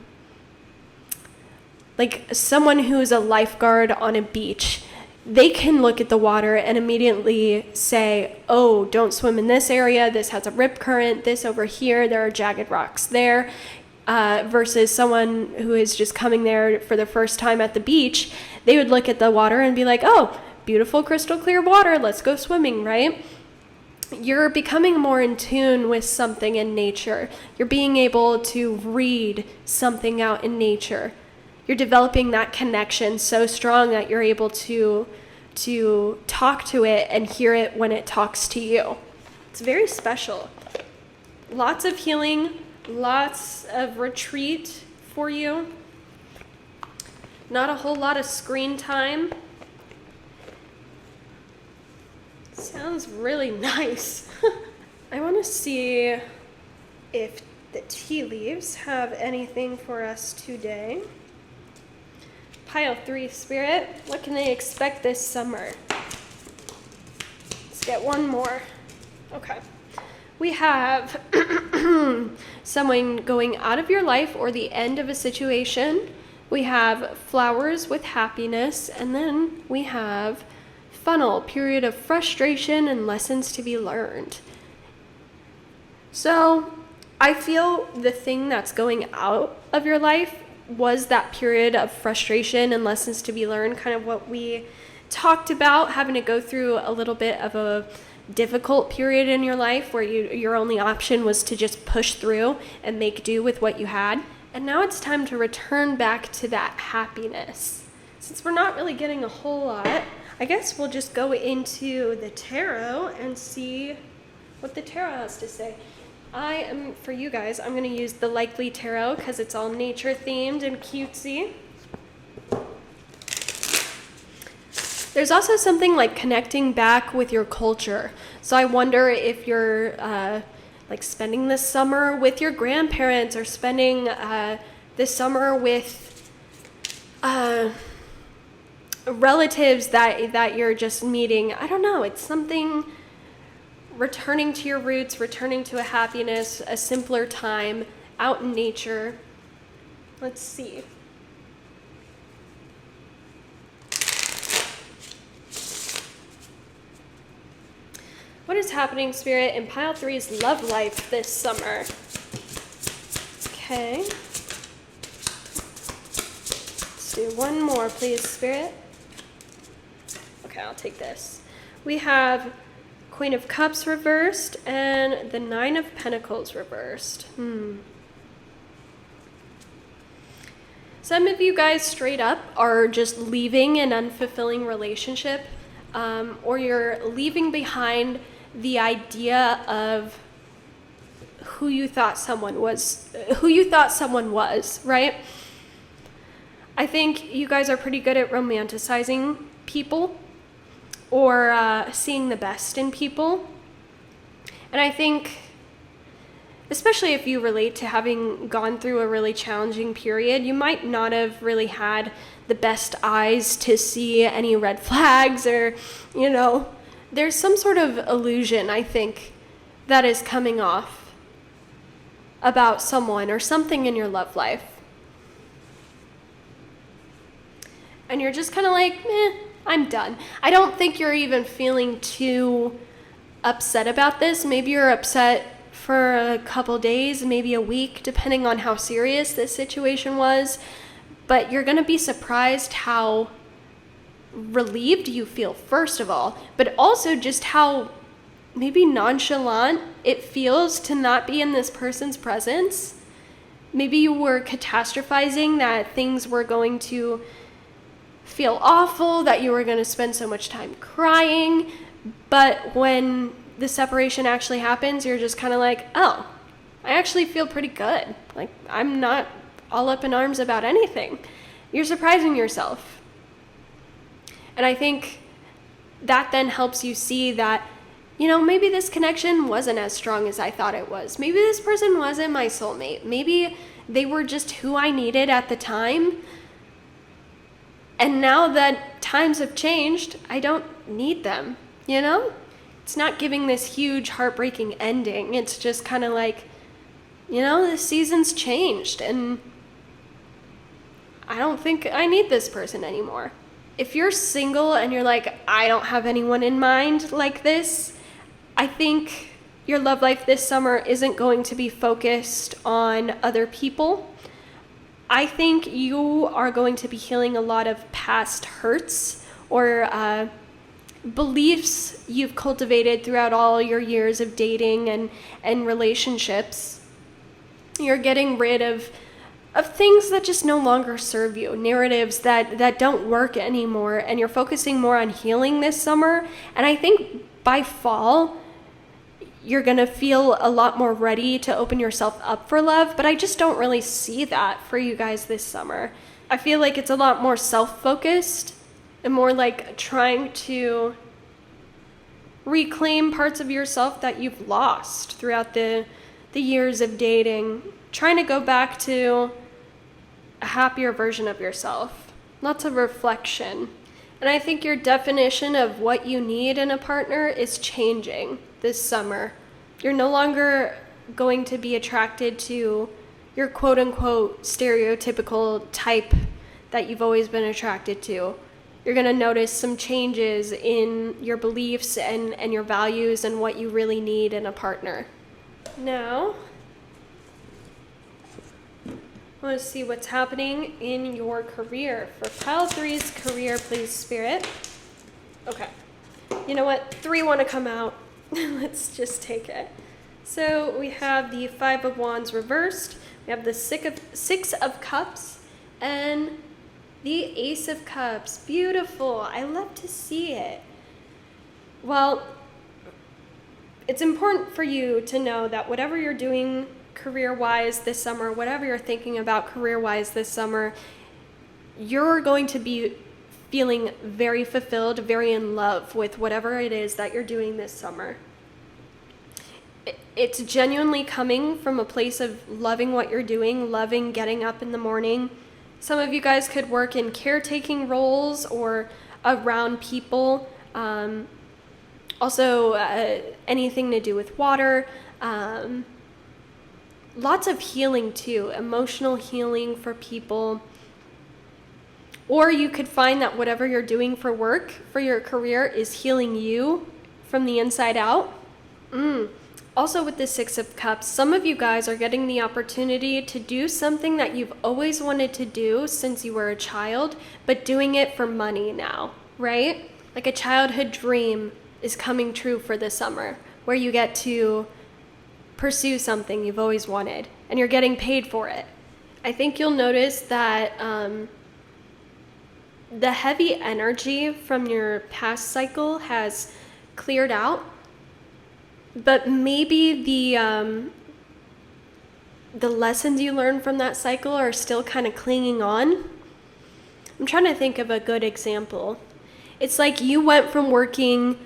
like someone who's a lifeguard on a beach. They can look at the water and immediately say, oh, don't swim in this area, this has a rip current, this over here, there are jagged rocks there, versus someone who is just coming there for the first time at the beach. They would look at the water and be like, oh, beautiful crystal clear water, let's go swimming, right? You're becoming more in tune with something in nature. You're being able to read something out in nature. You're developing that connection so strong that you're able to talk to it and hear it when it talks to you. It's very special. Lots of healing, lots of retreat for you. Not a whole lot of screen time. Sounds really nice. I want to see if the tea leaves have anything for us today. Pile 3, Spirit. What can they expect this summer? Let's get one more. Okay. We have someone going out of your life or the end of a situation. We have flowers with happiness. And then we have funnel, period of frustration and lessons to be learned. So I feel the thing that's going out of your life was that period of frustration and lessons to be learned, kind of what we talked about, having to go through a little bit of a difficult period in your life where your only option was to just push through and make do with what you had. And now it's time to return back to that happiness. Since we're not really getting a whole lot, I guess we'll just go into the tarot and see what the tarot has to say. For you guys, I'm going to use the Likely Tarot because it's all nature themed and cutesy. There's also something like connecting back with your culture. So I wonder if you're like spending this summer with your grandparents or spending this summer with relatives that you're just meeting. I don't know. It's something returning to your roots, returning to a happiness, a simpler time out in nature. Let's see. What is happening, Spirit, in Pile 3's love life this summer? Okay. Let's do one more, please, Spirit. Okay, I'll take this. We have Queen of Cups reversed and the 9 of Pentacles reversed. Some of you guys straight up are just leaving an unfulfilling relationship, or you're leaving behind the idea of who you thought someone was, right? I think you guys are pretty good at romanticizing people or seeing the best in people. And I think, especially if you relate to having gone through a really challenging period, you might not have really had the best eyes to see any red flags or, there's some sort of illusion, I think, that is coming off about someone or something in your love life. And you're just kind of like, I'm done. I don't think you're even feeling too upset about this. Maybe you're upset for a couple days, maybe a week, depending on how serious this situation was. But you're going to be surprised how relieved you feel, first of all, but also just how maybe nonchalant it feels to not be in this person's presence. Maybe you were catastrophizing that things were going to feel awful, that you were going to spend so much time crying, but when the separation actually happens, you're just kind of like, oh, I actually feel pretty good. Like, I'm not all up in arms about anything. You're surprising yourself. And I think that then helps you see that, maybe this connection wasn't as strong as I thought it was. Maybe this person wasn't my soulmate. Maybe they were just who I needed at the time. And now that times have changed, I don't need them, It's not giving this huge heartbreaking ending. It's just kind of like, the season's changed and I don't think I need this person anymore. If you're single and you're like, I don't have anyone in mind like this, I think your love life this summer isn't going to be focused on other people. I think you are going to be healing a lot of past hurts or beliefs you've cultivated throughout all your years of dating and relationships. You're getting rid of things that just no longer serve you, narratives that don't work anymore, and you're focusing more on healing this summer. And I think by fall, you're going to feel a lot more ready to open yourself up for love, but I just don't really see that for you guys this summer. I feel like it's a lot more self-focused and more like trying to reclaim parts of yourself that you've lost throughout the years of dating, trying to go back to a happier version of yourself. Lots of reflection. And I think your definition of what you need in a partner is changing this summer. You're no longer going to be attracted to your quote-unquote stereotypical type that you've always been attracted to. You're going to notice some changes in your beliefs and your values and what you really need in a partner. Now, I want to see what's happening in your career. For pile 3's career, please, Spirit. Okay. You know what? 3 want to come out. Let's just take it. So we have the 5 of Wands reversed. We have the 6 of Cups and the Ace of Cups. Beautiful. I love to see it. Well, it's important for you to know that whatever you're doing career-wise this summer, whatever you're thinking about career-wise this summer, you're going to be feeling very fulfilled, very in love with whatever it is that you're doing this summer. It's genuinely coming from a place of loving what you're doing, loving getting up in the morning. Some of you guys could work in caretaking roles or around people. Also, anything to do with water. Lots of healing too, emotional healing for people. Or you could find that whatever you're doing for work, for your career, is healing you from the inside out. Also with the 6 of Cups, some of you guys are getting the opportunity to do something that you've always wanted to do since you were a child, but doing it for money now, right? Like a childhood dream is coming true for the summer, where you get to pursue something you've always wanted, and you're getting paid for it. I think you'll notice that the heavy energy from your past cycle has cleared out, but maybe the lessons you learned from that cycle are still kind of clinging on. I'm trying to think of a good example. It's like you went from working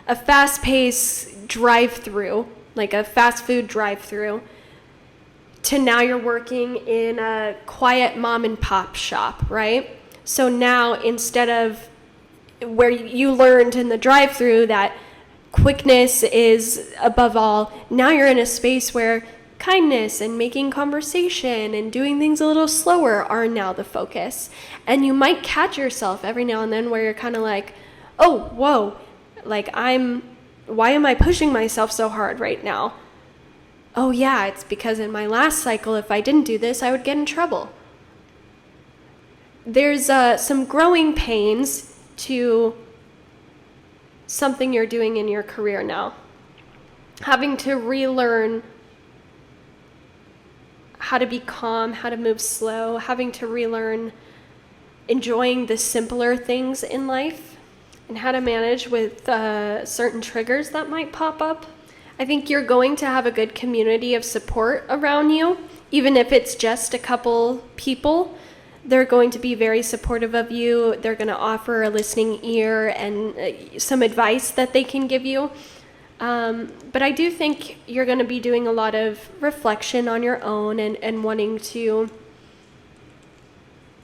a fast-paced drive-through, like a fast food drive-through, to now you're working in a quiet mom and pop shop, right? So now instead of where you learned in the drive-through that quickness is above all, now you're in a space where kindness and making conversation and doing things a little slower are now the focus. And you might catch yourself every now and then where you're kind of like, oh, whoa, like why am I pushing myself so hard right now? Oh yeah, it's because in my last cycle, if I didn't do this, I would get in trouble. There's some growing pains to something you're doing in your career now. Having to relearn how to be calm, how to move slow, having to relearn enjoying the simpler things in life, and how to manage with certain triggers that might pop up. I think you're going to have a good community of support around you, even if it's just a couple people. They're going to be very supportive of you. They're going to offer a listening ear and some advice that they can give you. But I do think you're going to be doing a lot of reflection on your own and wanting to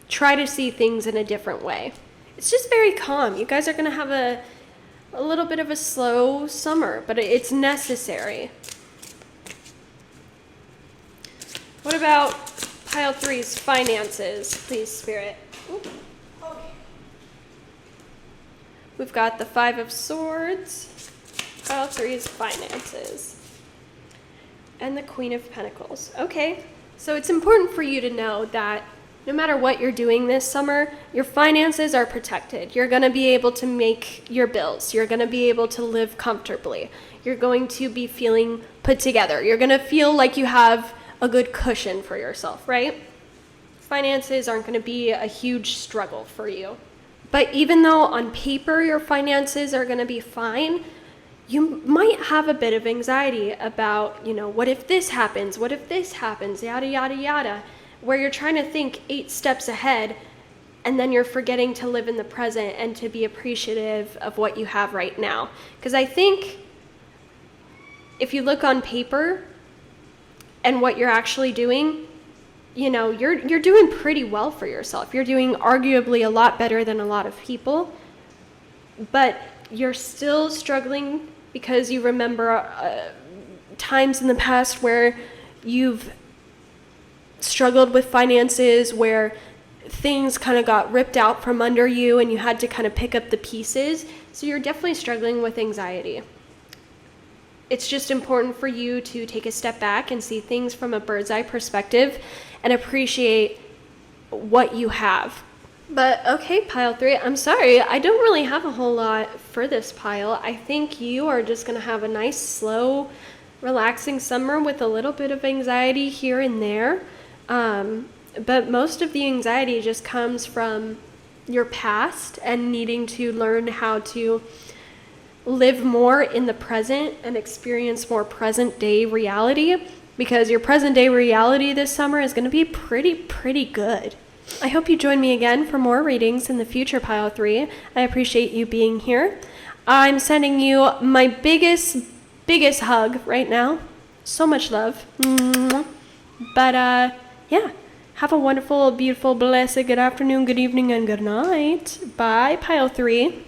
try to see things in a different way. It's just very calm. You guys are going to have a little bit of a slow summer, but it's necessary. What about pile 3's finances, please, Spirit? Okay. We've got the 5 of Swords, pile 3's finances, and the Queen of Pentacles. Okay, so it's important for you to know that no matter what you're doing this summer, your finances are protected. You're going to be able to make your bills. You're going to be able to live comfortably. You're going to be feeling put together. You're going to feel like you have a good cushion for yourself, right? Finances aren't going to be a huge struggle for you. But even though on paper your finances are going to be fine, you might have a bit of anxiety about, what if this happens? What if this happens? Yada, yada, yada. Where you're trying to think 8 steps ahead, and then you're forgetting to live in the present and to be appreciative of what you have right now. Because I think if you look on paper and what you're actually doing, you're doing pretty well for yourself. You're doing arguably a lot better than a lot of people, but you're still struggling because you remember times in the past where you've struggled with finances, where things kind of got ripped out from under you and you had to kind of pick up the pieces. So you're definitely struggling with anxiety. It's just important for you to take a step back and see things from a bird's eye perspective and appreciate what you have. But okay, pile 3, I'm sorry, I don't really have a whole lot for this pile. I think you are just going to have a nice, slow, relaxing summer with a little bit of anxiety here and there. But most of the anxiety just comes from your past and needing to learn how to live more in the present and experience more present day reality, because your present day reality this summer is going to be pretty good. I hope you join me again for more readings in the future, pile 3. I appreciate you being here. I'm sending you my biggest hug right now. So much love. But yeah, have a wonderful, beautiful, blessed good afternoon, good evening, and good night. Bye, pile 3.